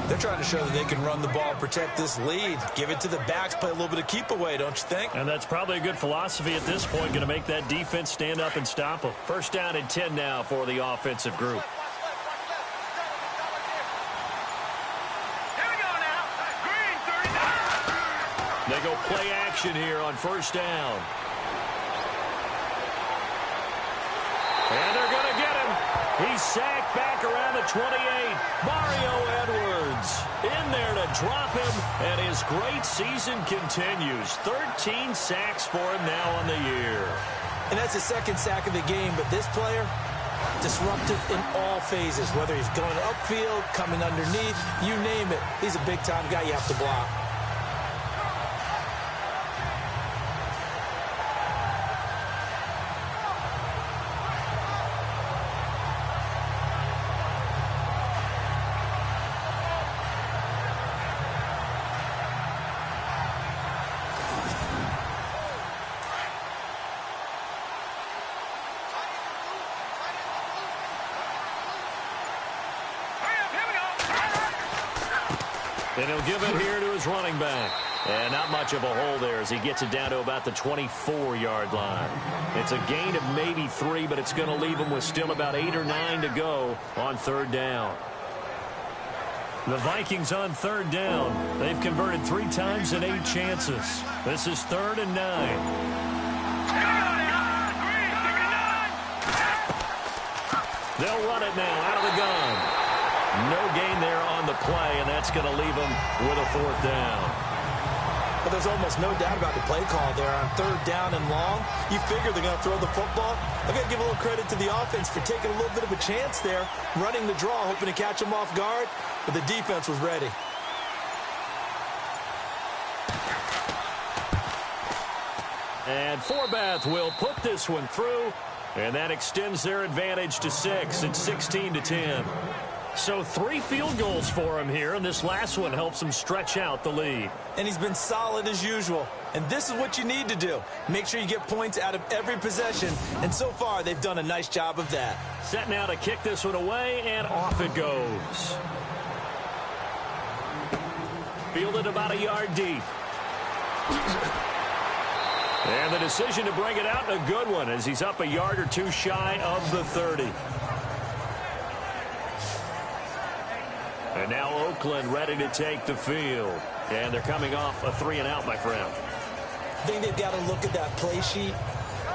They're trying to show that they can run the ball and protect this lead. Give it to the backs, play a little bit of keep away, don't you think? And that's probably a good philosophy at this point, going to make that defense stand up and stop them. 1st down and 10 now for the offensive group. Here we go now. Green, 39. They go play action here on 1st down. And they're going to get him. He's sacked back around the 28. Mario Edwards in there to drop him, and his great season continues. 13 sacks for him now on the year. And that's his 2nd sack of the game, but this player, disruptive in all phases, whether he's going upfield, coming underneath, you name it. He's a big-time guy you have to block. And he'll give it here to his running back. And not much of a hole there as he gets it down to about the 24-yard line. It's a gain of maybe 3, but it's going to leave him with still about 8 or 9 to go on 3rd down. The Vikings on 3rd down. They've converted 3 times in 8 chances. This is 3rd and 9. They'll run it now out of the gun. No gain there on the play, and that's going to leave them with a 4th down. But there's almost no doubt about the play call there on 3rd down and long. You figure they're going to throw the football. I've got to give a little credit to the offense for taking a little bit of a chance there, running the draw, hoping to catch them off guard, but the defense was ready. And Forbath will put this one through, and that extends their advantage to 6. It's 16-10. So 3 field goals for him here, and this last one helps him stretch out the lead. And he's been solid as usual. And this is what you need to do. Make sure you get points out of every possession. And so far, they've done a nice job of that. Set now to kick this one away, and off it goes. Fielded about a yard deep. And the decision to bring it out, a good one, as he's up a yard or 2 shy of the 30. And now Oakland ready to take the field. And they're coming off a 3-and-out, my friend. I think they've got to look at that play sheet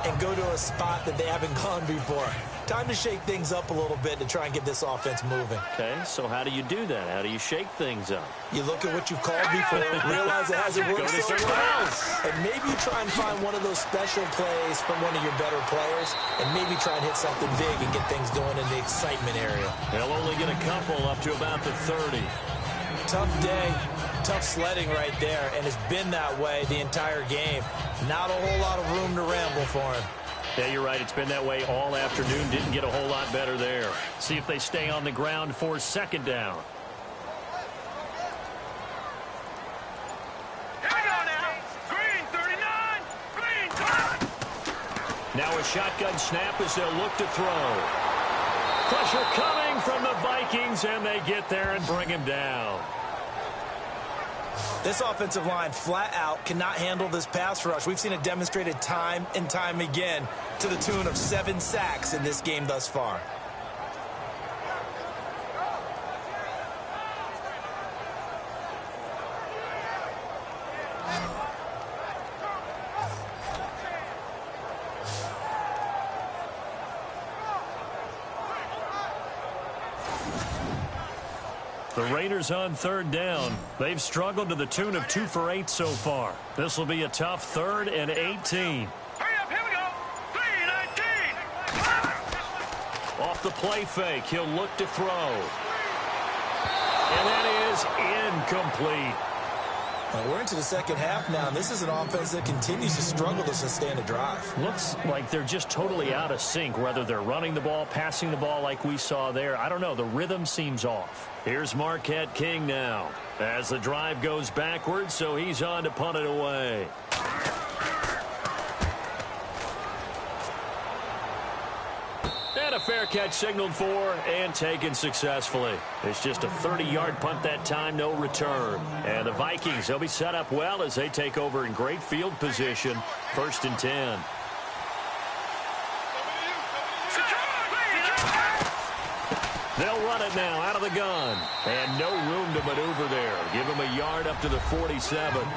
and go to a spot that they haven't gone before. Time to shake things up a little bit to try and get this offense moving. Okay, so how do you do that? How do you shake things up? You look at what you've called before, realize it hasn't worked so well, and maybe you try and find one of those special plays from one of your better players, and maybe try and hit something big and get things going in the excitement area. They'll only get a couple up to about the 30. Tough day, tough sledding right there, and it's been that way the entire game. Not a whole lot of room to ramble for him. Yeah, you're right. It's been that way all afternoon. Didn't get a whole lot better there. See if they stay on the ground for second down. Here we go now. Green 39. Green 30. Now a shotgun snap as they'll look to throw. Pressure coming from the Vikings, and they get there and bring him down. This offensive line flat out cannot handle this pass rush. We've seen it demonstrated time and time again to the tune of 7 sacks in this game thus far. The Raiders on third down. They've struggled to the tune of 2 for 8 so far. This will be a tough 3rd and 18. Hurry up, here we go. 3-19. Off the play fake, he'll look to throw. And that is incomplete. Well, we're into the second half now, and this is an offense that continues to struggle to sustain a drive. Looks like they're just totally out of sync, whether they're running the ball, passing the ball like we saw there. I don't know. The rhythm seems off. Here's Marquette King now as the drive goes backwards, so he's on to punt it away. And a fair catch signaled for and taken successfully. It's just a 30-yard punt that time, no return. And the Vikings, they'll be set up well as they take over in great field position. 1st and 10. They'll run it now out of the gun. And no room to maneuver there. Give him a yard up to the 47.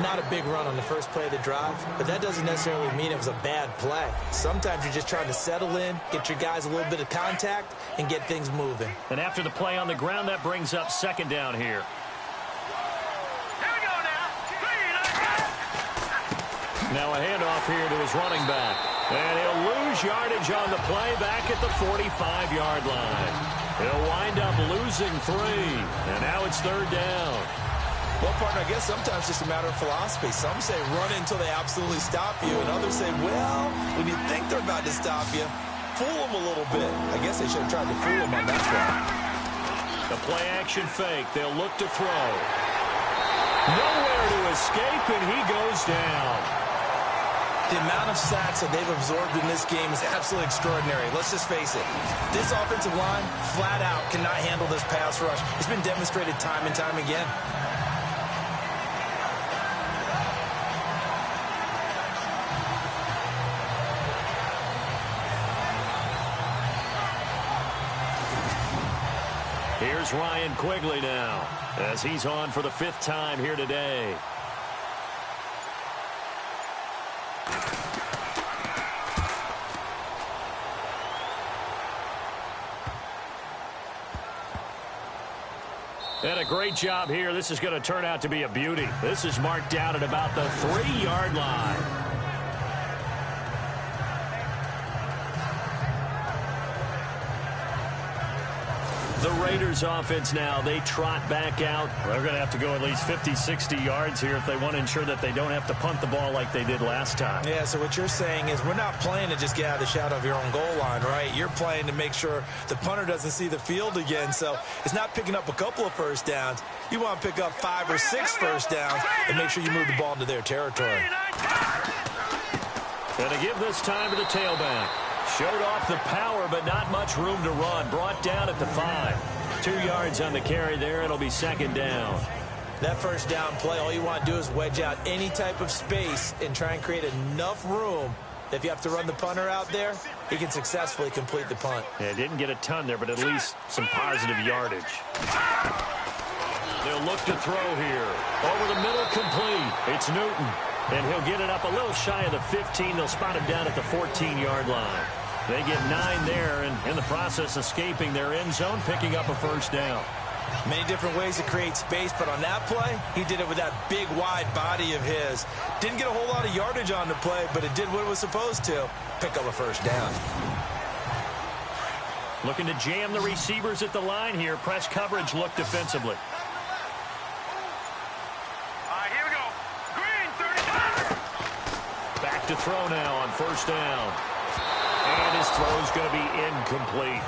Not a big run on the first play of the drive, but that doesn't necessarily mean it was a bad play. Sometimes you're just trying to settle in, get your guys a little bit of contact, and get things moving. And after the play on the ground, that brings up second down here. Here we go now. 3-19. Now a handoff here to his running back. And he'll lose yardage on the play back at the 45-yard line. He'll wind up losing 3. And now it's 3rd down. Well, partner, I guess sometimes it's just a matter of philosophy. Some say run until they absolutely stop you, and others say, well, when you think they're about to stop you, fool them a little bit. I guess they should have tried to fool them on that one. The play-action fake. They'll look to throw. Nowhere to escape, and he goes down. The amount of sacks that they've absorbed in this game is absolutely extraordinary. Let's just face it. This offensive line, flat out, cannot handle this pass rush. It's been demonstrated time and time again. Here's Ryan Quigley now as he's on for the 5th time here today. And a great job here. This is going to turn out to be a beauty. This is marked out at about the 3-yard line. The Raiders offense now, they trot back out. They're going to have to go at least 50, 60 yards here if they want to ensure that they don't have to punt the ball like they did last time. Yeah, so what you're saying is we're not playing to just get out of the shadow of your own goal line, right? You're playing to make sure the punter doesn't see the field again. So it's not picking up a couple of first downs. You want to pick up 5 or 6 first downs and make sure you move the ball into their territory. Going to give this time to the tailback. Showed off the power, but not much room to run. Brought down at the 5. 2 yards on the carry there. It'll be second down. That first down play, all you want to do is wedge out any type of space and try and create enough room that if you have to run the punter out there, he can successfully complete the punt. Yeah, didn't get a ton there, but at least some positive yardage. They'll look to throw here. Over the middle, complete. It's Newton. And he'll get it up a little shy of the 15. They'll spot him down at the 14-yard line. They get 9 there, and in the process escaping their end zone, picking up a first down. Many different ways to create space, but on that play, he did it with that big, wide body of his. Didn't get a whole lot of yardage on the play, but it did what it was supposed to. Pick up a first down. Looking to jam the receivers at the line here. Press coverage look defensively. Here we go. Green, 35. Back to throw now on first down. And his throw is going to be incomplete.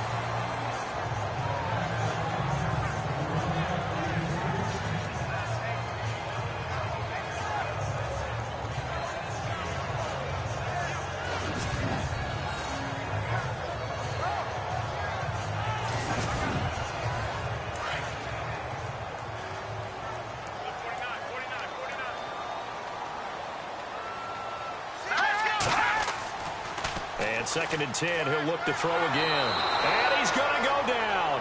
Second and 10, he'll look to throw again. And he's going to go down.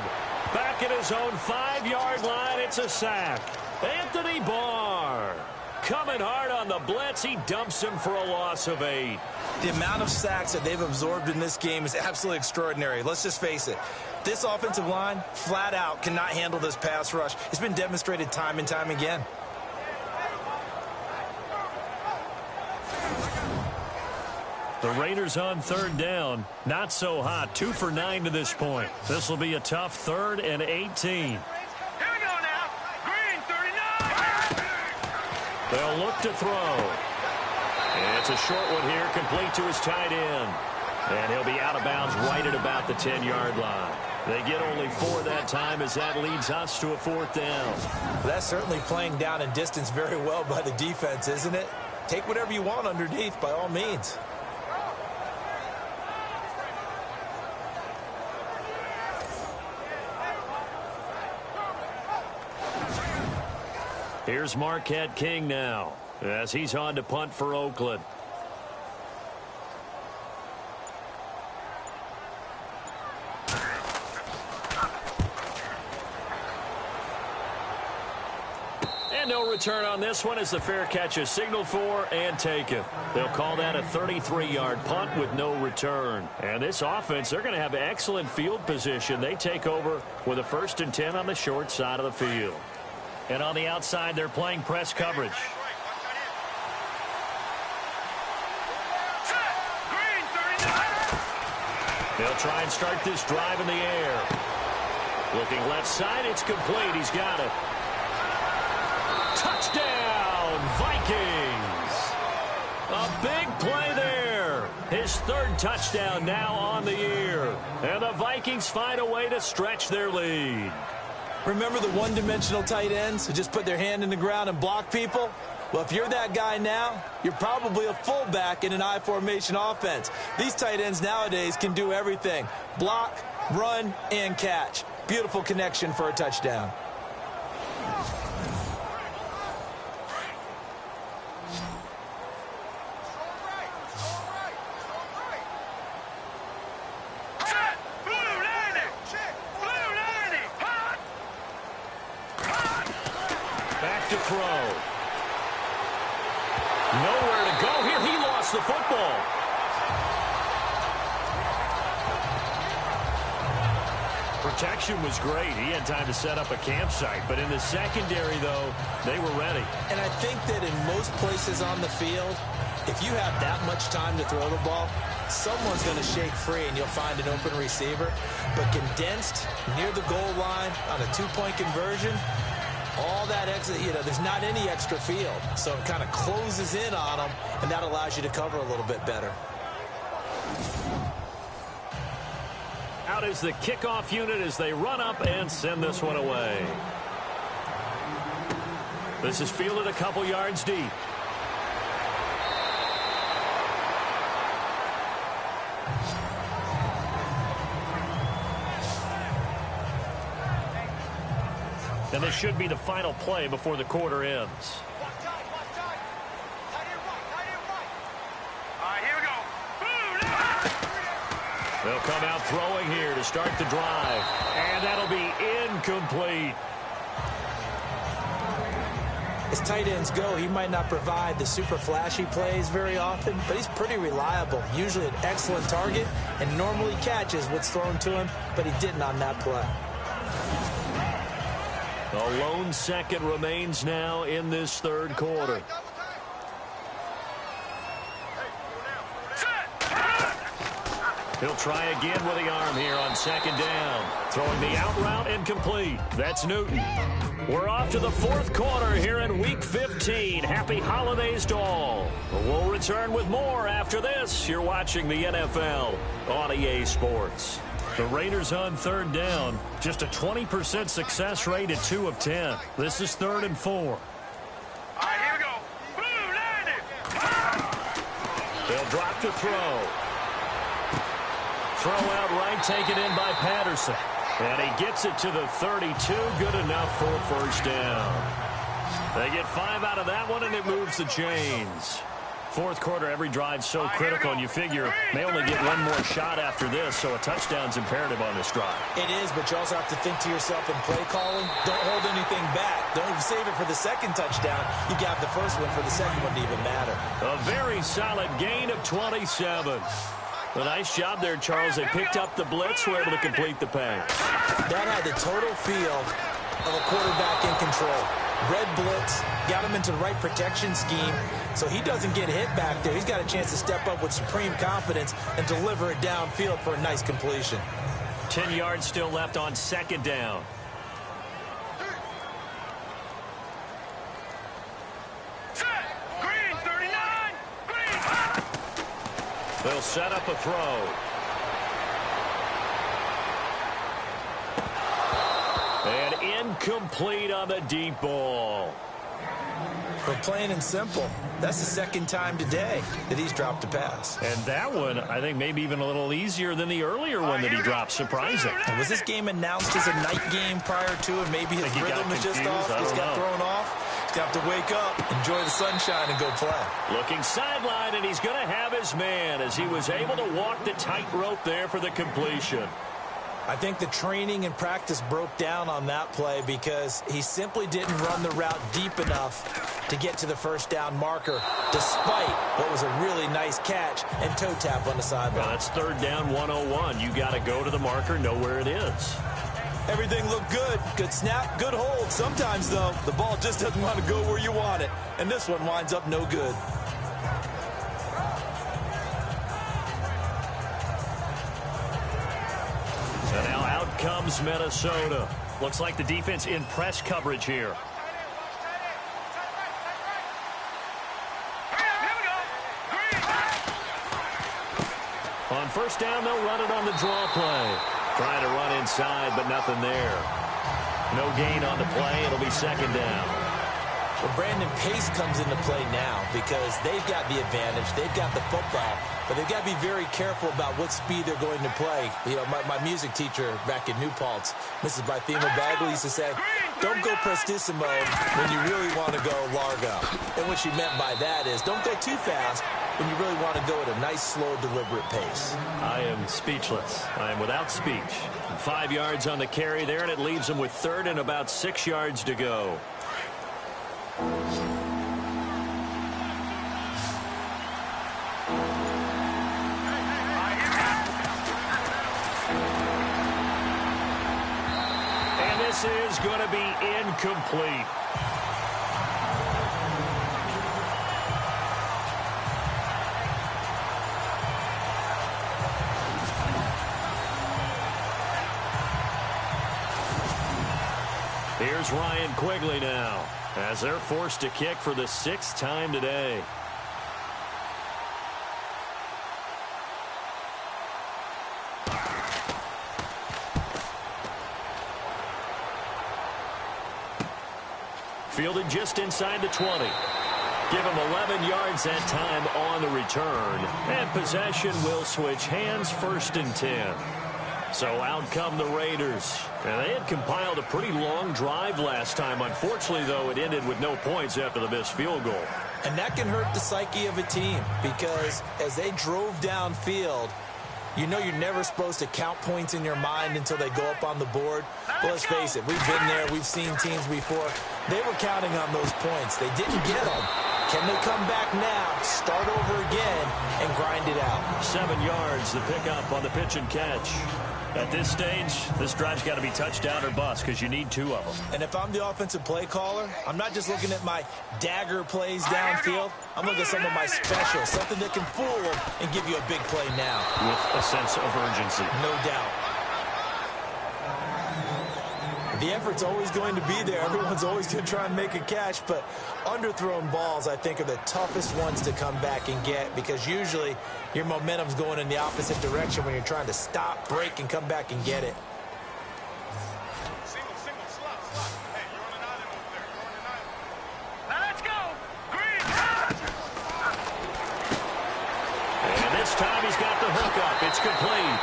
Back at his own 5-yard line, it's a sack. Anthony Barr coming hard on the blitz. He dumps him for a loss of 8. The amount of sacks that they've absorbed in this game is absolutely extraordinary. Let's just face it. This offensive line, flat out, cannot handle this pass rush. It's been demonstrated time and time again. The Raiders on third down. Not so hot. 2 for 9 to this point. This will be a tough 3rd and 18. Here we go now. Green, 39. They'll look to throw. And it's a short one here, complete to his tight end. And he'll be out of bounds right at about the 10-yard line. They get only 4 that time as that leads us to a 4th down. That's certainly playing down and distance very well by the defense, isn't it? Take whatever you want underneath by all means. Here's Marquette King now as he's on to punt for Oakland. And no return on this one as the fair catch is signaled for and taken. They'll call that a 33-yard punt with no return. And this offense, they're going to have excellent field position. They take over with a 1st and 10 on the short side of the field. And on the outside, they're playing press coverage. They'll try and start this drive in the air. Looking left side, it's complete. He's got it. Touchdown, Vikings. A big play there. His 3rd touchdown now on the year. And the Vikings find a way to stretch their lead. Remember the one-dimensional tight ends who just put their hand in the ground and block people? Well, if you're that guy now, you're probably a fullback in an I formation offense. These tight ends nowadays can do everything. Block, run, and catch. Beautiful connection for a touchdown. The football. Protection was great. He had time to set up a campsite, but in the secondary, though, they were ready. And I think that in most places on the field, if you have that much time to throw the ball, someone's going to shake free and you'll find an open receiver. But condensed near the goal line on a 2-point conversion, all that exit, there's not any extra field. So it kind of closes in on them, and that allows you to cover a little bit better. Out is the kickoff unit as they run up and send this one away. This is fielded a couple yards deep. And this should be the final play before the quarter ends. Here we go. They'll come out throwing here to start the drive. And that'll be incomplete. As tight ends go, he might not provide the super flashy plays very often, but he's pretty reliable, usually an excellent target, and normally catches what's thrown to him, but he didn't on that play. A lone second remains now in this third quarter. He'll try again with the arm here on second down. Throwing the out route incomplete. That's Newton. We're off to the fourth quarter here in Week 15. Happy holidays to all. We'll return with more after this. You're watching the NFL on EA Sports. The Raiders on third down. Just a 20% success rate at 2 of 10. This is 3rd and 4. All right, here we go. Boom, landed. They'll drop to throw. Throw out right, taken in by Patterson. And he gets it to the 32, good enough for a first down. They get 5 out of that one, and it moves the chains. Fourth quarter, every drive so critical, and you figure they only get one more shot after this, so a touchdown's imperative on this drive. It is, but you also have to think to yourself in play calling, don't hold anything back. Don't save it for the second touchdown. You got the first one for the second one to even matter. A very solid gain of 27. A nice job there, Charles. They picked up the blitz, were able to complete the pass. That had the total feel of a quarterback in control. Red blitz, got him into the right protection scheme, so he doesn't get hit back there. He's got a chance to step up with supreme confidence and deliver it downfield for a nice completion. 10 yards still left on second down. Green, 39. Green. They'll set up a throw. And incomplete on the deep ball. For plain and simple, that's the second time today that he's dropped a pass. And that one, I think, maybe even a little easier than the earlier one that he dropped. Surprising. And was this game announced as a night game prior to it? Maybe his rhythm is just off. He's got thrown off. He's got to wake up, enjoy the sunshine, and go play. Looking sideline, and he's going to have his man as he was able to walk the tightrope there for the completion. I think the training and practice broke down on that play because he simply didn't run the route deep enough to get to the first down marker, despite what was a really nice catch and toe tap on the sideline. Well, that's third down 101. You got to go to the marker, know where it is. Everything looked good. Good snap, good hold. Sometimes, though, the ball just doesn't want to go where you want it, and this one winds up no good. And now out comes Minnesota. Looks like the defense in press coverage here. On first down, they'll run it on the draw play. Trying to run inside, but nothing there. No gain on the play. It'll be second down. Well, Brandon, pace comes into play now because they've got the advantage. They've got the football, but they've got to be very careful about what speed they're going to play. You know, my music teacher back in New Paltz, Mrs. Bythema Bagley, used to say, don't go prestissimo when you really want to go largo. And what she meant by that is don't go too fast when you really want to go at a nice, slow, deliberate pace. I am speechless. I am without speech. 5 yards on the carry there, and it leaves them with third and about 6 yards to go. And this is going to be incomplete. Here's Ryan Quigley now, as they're forced to kick for the 6th time today. Fielded just inside the 20. Give him 11 yards that time on the return. And possession will switch hands, 1st and 10. So out come the Raiders. And they had compiled a pretty long drive last time. Unfortunately, though, it ended with no points after the missed field goal. And that can hurt the psyche of a team because as they drove downfield, You know you're never supposed to count points in your mind until they go up on the board. But let's face it, we've been there. We've seen teams before. They were counting on those points. They didn't get them. Can they come back now, start over again, and grind it out? 7 yards, the pickup on the pitch and catch. At this stage, this drive's got to be touchdown or bust because you need 2 of them. And if I'm the offensive play caller, I'm not just looking at my dagger plays downfield. I'm looking at some of my specials, something that can fool them and give you a big play now. With a sense of urgency. No doubt. The effort's always going to be there. Everyone's always going to try and make a catch, but underthrown balls, I think, are the toughest ones to come back and get because usually your momentum's going in the opposite direction when you're trying to stop, break, and come back and get it. Single, slot. Hey, you're on an island over there. You're on an island. Now let's go. Green. And this time he's got the hook up. It's complete.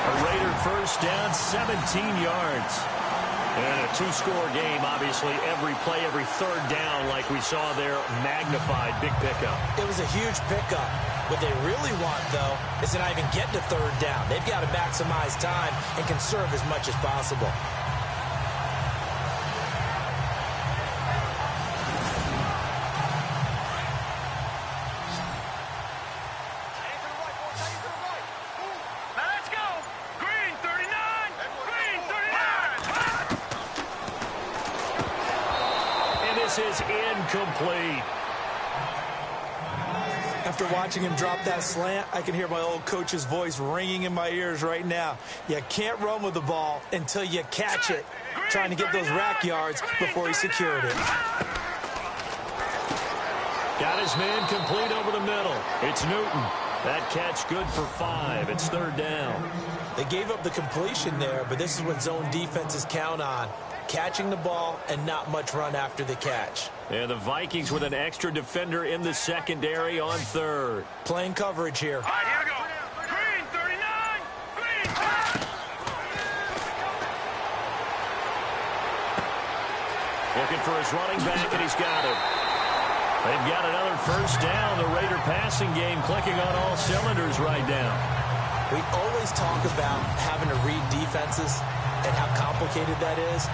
A Raider first down, 17 yards. And a 2-score game, obviously, every play, every third down, like we saw there, magnified, big pickup. It was a huge pickup. What they really want, though, is to not even get to third down. They've got to maximize time and conserve as much as possible. Now let's go. Green 39. Green 39. And this is incomplete. After watching him drop that slant, I can hear my old coach's voice ringing in my ears right now. You can't run with the ball until you catch it. Trying to get those rack yards before he secured it. Got his man complete over the middle. It's Newton. That catch good for 5. It's third down. They gave up the completion there, but this is what zone defenses count on. Catching the ball and not much run after the catch. And the Vikings with an extra defender in the secondary on third. Playing coverage here. All right, here we go. Green 39. Green. Looking for his running back, and he's got it. They've got another first down. The Raider passing game clicking on all cylinders right now. We always talk about having to read defenses and how complicated that is.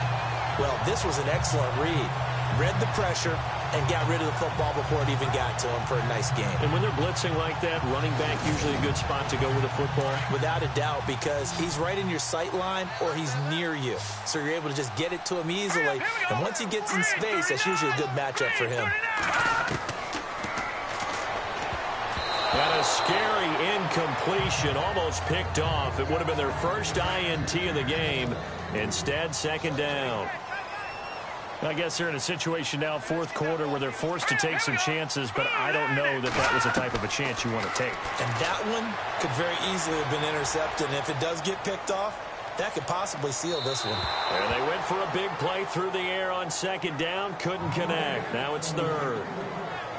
Well, this was an excellent read. Read the pressure and got rid of the football before it even got to him for a nice game. And when they're blitzing like that, running back usually a good spot to go with the football? Without a doubt, because he's right in your sight line or he's near you. So you're able to just get it to him easily. And once he gets in space, that's usually a good matchup for him. Got a scary incompletion, almost picked off. It would have been their first INT of the game. Instead, second down. I guess they're in a situation now, fourth quarter, where they're forced to take some chances, but I don't know that that was the type of a chance you want to take. And that one could very easily have been intercepted. And if it does get picked off, that could possibly seal this one. And they went for a big play through the air on second down, couldn't connect. Now it's third.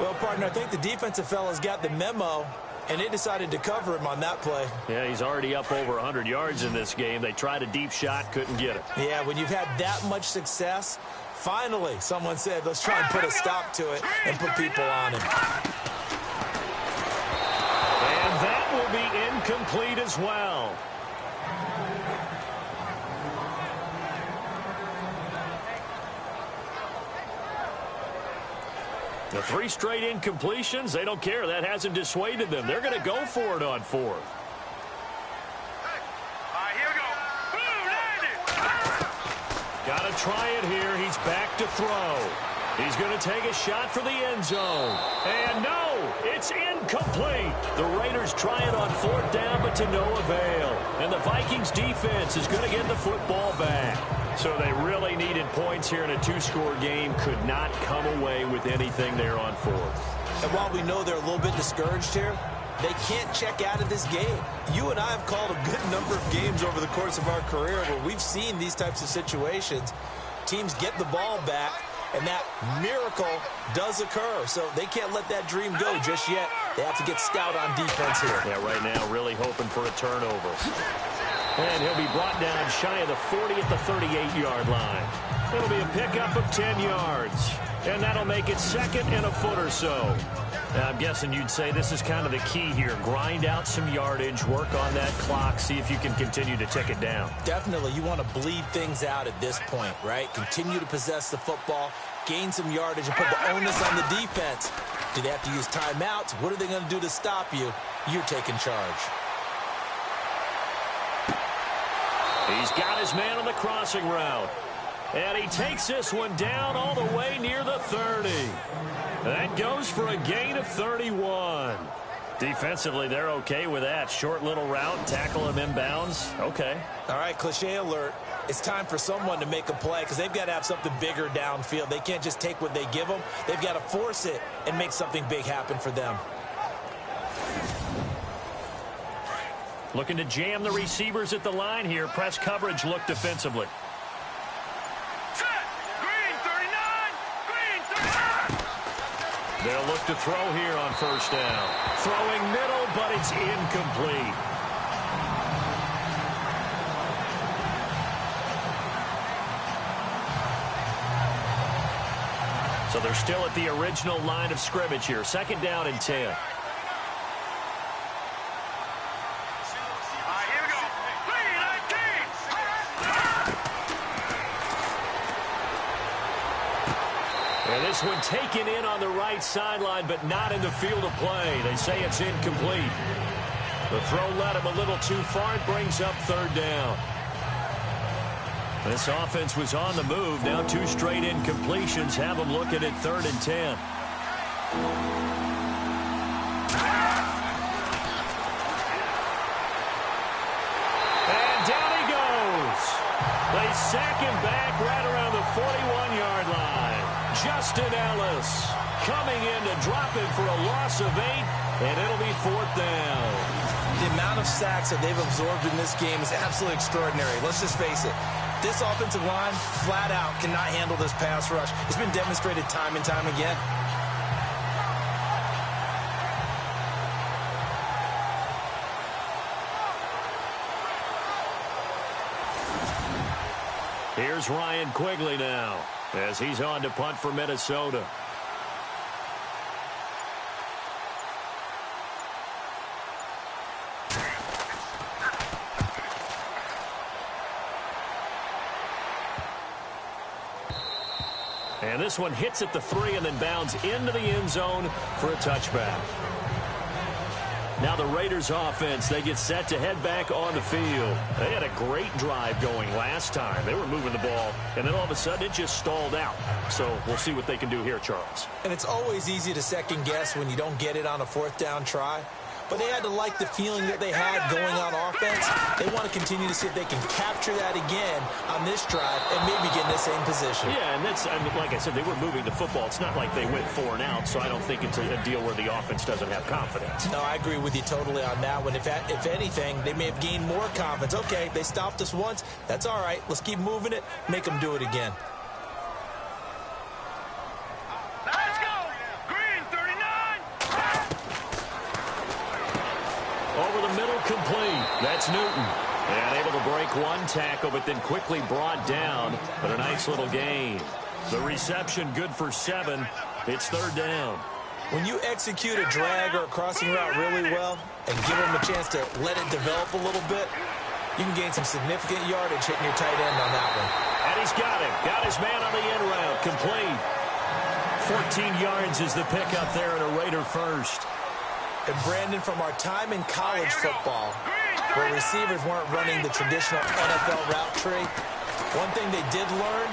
Well, partner, I think the defensive fellas got the memo, and they decided to cover him on that play. Yeah, he's already up over 100 yards in this game. They tried a deep shot, couldn't get it. Yeah, when you've had that much success, finally someone said, let's try and put a stop to it and put people on him. And that will be incomplete as well. The 3 straight incompletions, they don't care. That hasn't dissuaded them. They're going to go for it on fourth. All right, here we go. Boom, landed. Got to try it here. He's back to throw. He's going to take a shot for the end zone. And no, it's incomplete. The Raiders try it on fourth down, but to no avail. And the Vikings defense is going to get the football back. So they really needed points here in a 2-score game. Could not come away with anything there on fourth. And while we know they're a little bit discouraged here, they can't check out of this game. You and I have called a good number of games over the course of our career where we've seen these types of situations. Teams get the ball back, and that miracle does occur. So they can't let that dream go just yet. They have to get stout on defense here. Yeah, right now really hoping for a turnover. And he'll be brought down shy of the 40 at the 38-yard line. It'll be a pickup of 10 yards. And that'll make it second and a foot or so. I'm guessing you'd say this is kind of the key here. Grind out some yardage, work on that clock, see if you can continue to tick it down. Definitely, you want to bleed things out at this point, right? Continue to possess the football, gain some yardage, and put the onus on the defense. Do they have to use timeouts? What are they going to do to stop you? You're taking charge. He's got his man on the crossing route. And he takes this one down all the way near the 30. That goes for a gain of 31. Defensively, they're okay with that. Short little route, tackle him inbounds. Okay. All right, cliche alert. It's time for someone to make a play because they've got to have something bigger downfield. They can't just take what they give them. They've got to force it and make something big happen for them. Looking to jam the receivers at the line here. Press coverage look defensively. They'll look to throw here on first down. Throwing middle, but it's incomplete. So they're still at the original line of scrimmage here. Second down and 10. And this one taken in on the right sideline, but not in the field of play. They say it's incomplete. The throw led him a little too far. It brings up third down. This offense was on the move. Now 2 straight incompletions have them looking at 3rd and 10. And down he goes. They sack him back right around the 41-yard line. Justin Ellis coming in to drop him for a loss of 8, and it'll be 4th down. The amount of sacks that they've absorbed in this game is absolutely extraordinary. Let's just face it. This offensive line, flat out, cannot handle this pass rush. It's been demonstrated time and time again. Here's Ryan Quigley now as he's on to punt for Minnesota. And this one hits at the 3 and then bounds into the end zone for a touchback. Now the Raiders offense, they get set to head back on the field. They had a great drive going last time. They were moving the ball, and then all of a sudden it just stalled out. So we'll see what they can do here, Charles. And it's always easy to second guess when you don't get it on a 4th down try. But they had to like the feeling that they had going on offense. They want to continue to see if they can capture that again on this drive and maybe get in the same position. Yeah, and that's, I mean, like I said, they were moving the football. It's not like they went 4 and out, so I don't think it's a deal where the offense doesn't have confidence. No, I agree with you totally on that one. If anything, they may have gained more confidence. Okay, they stopped us once. That's all right. Let's keep moving it. Make them do it again. Over the middle, complete. That's Newton. And able to break one tackle, but then quickly brought down. But a nice little gain. The reception good for 7. It's 3rd down. When you execute a drag or a crossing route really well and give them a chance to let it develop a little bit, you can gain some significant yardage hitting your tight end on that one. And he's got him. Got his man on the end route. Complete. 14 yards is the pickup there and a Raider first. And Brandon, from our time in college football, where receivers weren't running the traditional NFL route tree, one thing they did learn,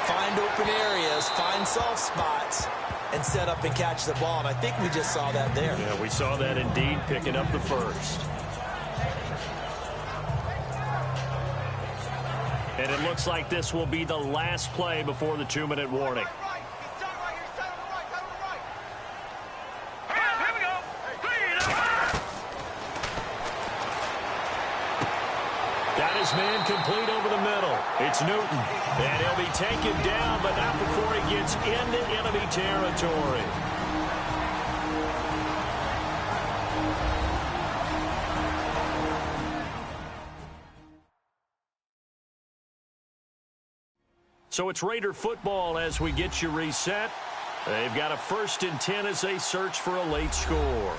find open areas, find soft spots, and set up and catch the ball. And I think we just saw that there. Yeah, we saw that indeed, picking up the first. And it looks like this will be the last play before the 2-minute warning. Got his man complete over the middle. It's Newton. And he'll be taken down, but not before he gets into enemy territory. So it's Raider football as we get you reset. They've got a 1st and 10 as they search for a late score.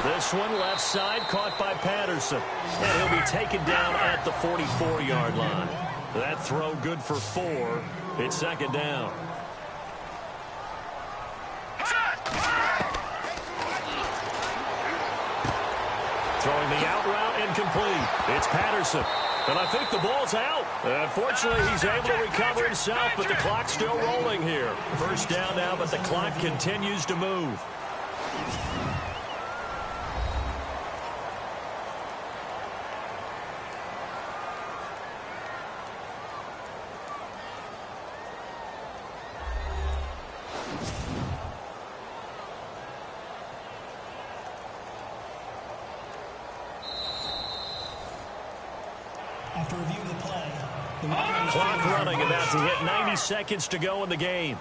This one left side caught by Patterson. And he'll be taken down at the 44-yard line. That throw good for 4. It's 2nd down. Throwing the out route incomplete. It's Patterson. And I think the ball's out. Unfortunately, he's able to recover himself, but the clock's still rolling here. 1st down now, but the clock continues to move. After reviewing the play, the clock running, about to hit 90 seconds to go in the game.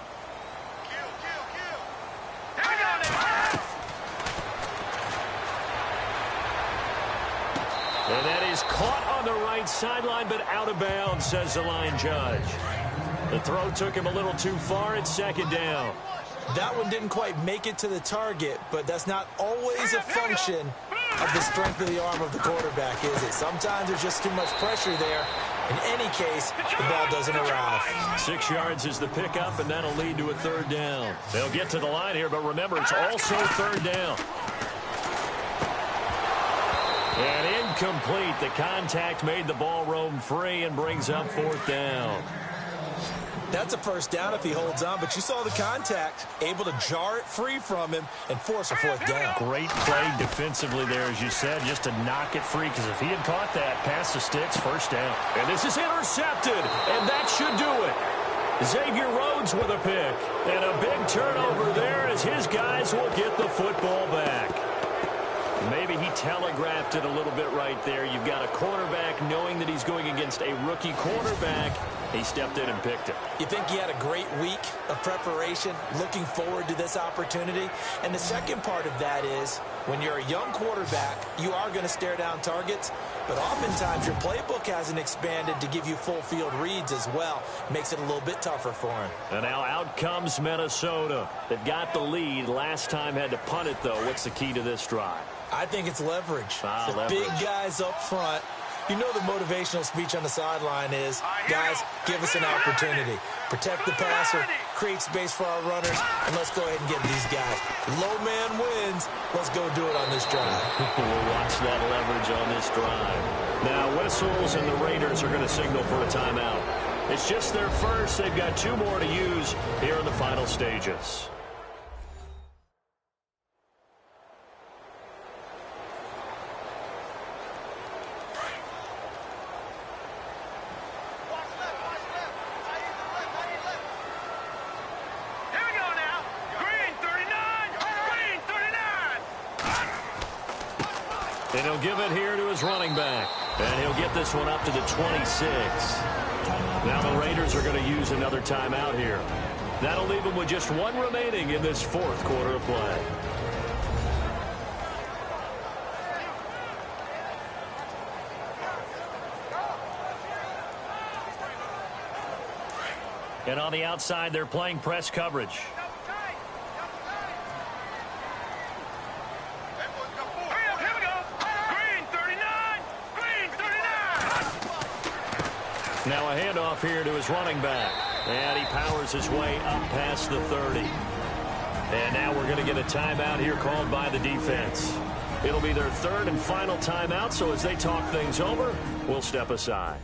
And that is caught on the right sideline, but out of bounds, says the line judge. The throw took him a little too far. It's 2nd down. That one didn't quite make it to the target, but that's not always a function of the strength of the arm of the quarterback, is it? Sometimes there's just too much pressure there. In any case, the ball doesn't arrive. 6 yards is the pickup, and that'll lead to a 3rd down. They'll get to the line here, but remember, it's also 3rd down. And incomplete. The contact made the ball roam free and brings up 4th down. That's a 1st down if he holds on, but you saw the contact, able to jar it free from him and force a 4th down. Great play defensively there, as you said, just to knock it free, because if he had caught that, past the sticks, 1st down. And this is intercepted, and that should do it. Xavier Rhodes with a pick, and a big turnover there as his guys will get the football back. Maybe he telegraphed it a little bit right there. You've got a quarterback knowing that he's going against a rookie quarterback. He stepped in and picked it. You think he had a great week of preparation, looking forward to this opportunity? And the second part of that is, when you're a young quarterback, you are going to stare down targets, but oftentimes your playbook hasn't expanded to give you full field reads as well. Makes it a little bit tougher for him. And now out comes Minnesota. They've got the lead. Last time had to punt it, though. What's the key to this drive? I think it's leverage. The leverage. Big guys up front. You know the motivational speech on the sideline is, guys, give us an opportunity. Protect the passer, create space for our runners, and let's go ahead and get these guys. Low man wins. Let's go do it on this drive. We'll watch that leverage on this drive. Now, whistles, and the Raiders are going to signal for a timeout. It's just their first. They've got 2 more to use here in the final stages. And he'll give it here to his running back. And he'll get this one up to the 26. Now the Raiders are going to use another timeout here. That'll leave them with just 1 remaining in this 4th quarter of play. And on the outside, they're playing press coverage. Now a handoff here to his running back. And he powers his way up past the 30. And now we're going to get a timeout here called by the defense. It'll be their 3rd and final timeout, so as they talk things over, we'll step aside.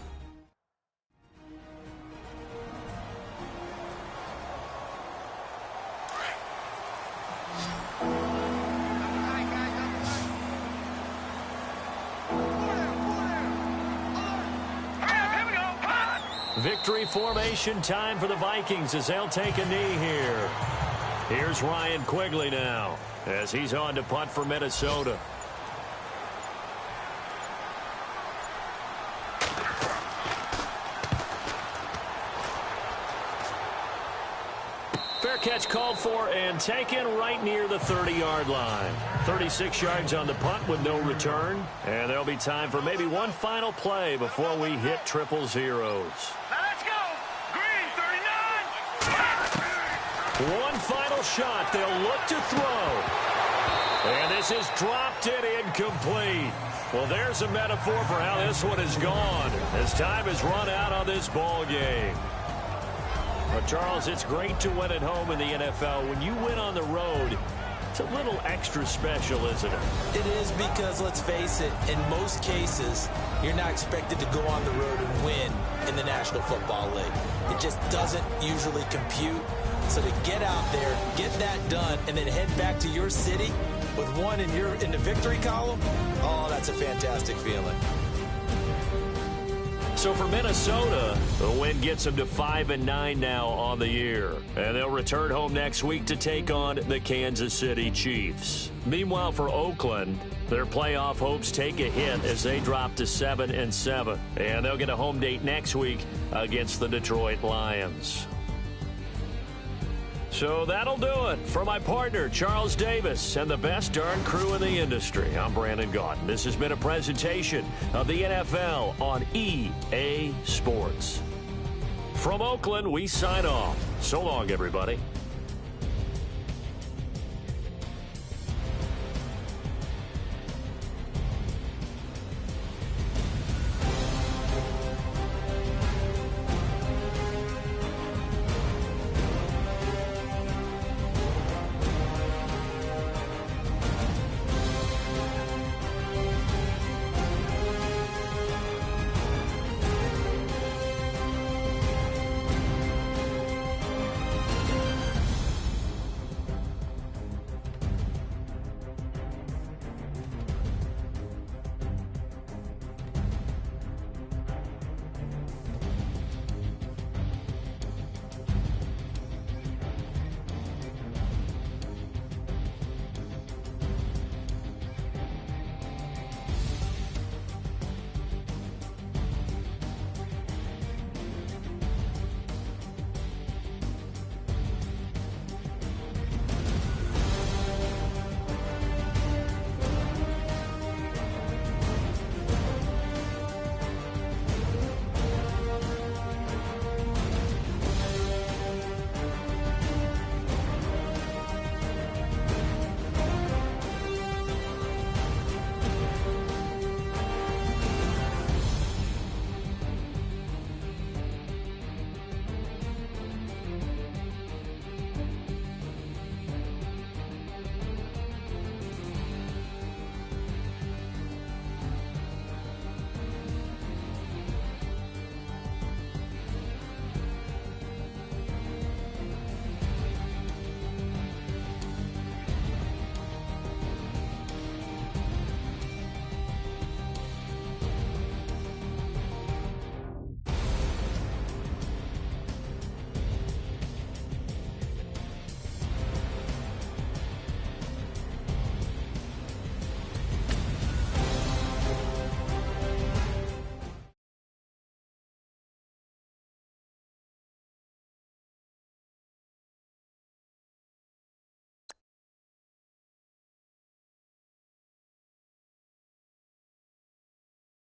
Victory formation time for the Vikings as they'll take a knee here. Here's Ryan Quigley now as he's on to punt for Minnesota. Fair catch called for and taken right near the 30-yard line. 36 yards on the punt with no return. And there'll be time for maybe one final play before we hit triple zeros. Now let's go. Green, 39. One final shot. They'll look to throw. And this is dropped and incomplete. Well, there's a metaphor for how this one is gone as time has run out on this ball game. But, Charles, it's great to win at home in the NFL. When you win on the road, it's a little extra special, isn't it? It is because, let's face it, in most cases, you're not expected to go on the road and win in the National Football League. It just doesn't usually compute. So to get out there, get that done, and then head back to your city with one in the victory column, oh, that's a fantastic feeling. So for Minnesota, the win gets them to 5-9 now on the year. And they'll return home next week to take on the Kansas City Chiefs. Meanwhile, for Oakland, their playoff hopes take a hit as they drop to 7-7. And they'll get a home date next week against the Detroit Lions. So that'll do it. For my partner, Charles Davis, and the best darn crew in the industry, I'm Brandon Gaudin. This has been a presentation of the NFL on EA Sports. From Oakland, we sign off. So long, everybody.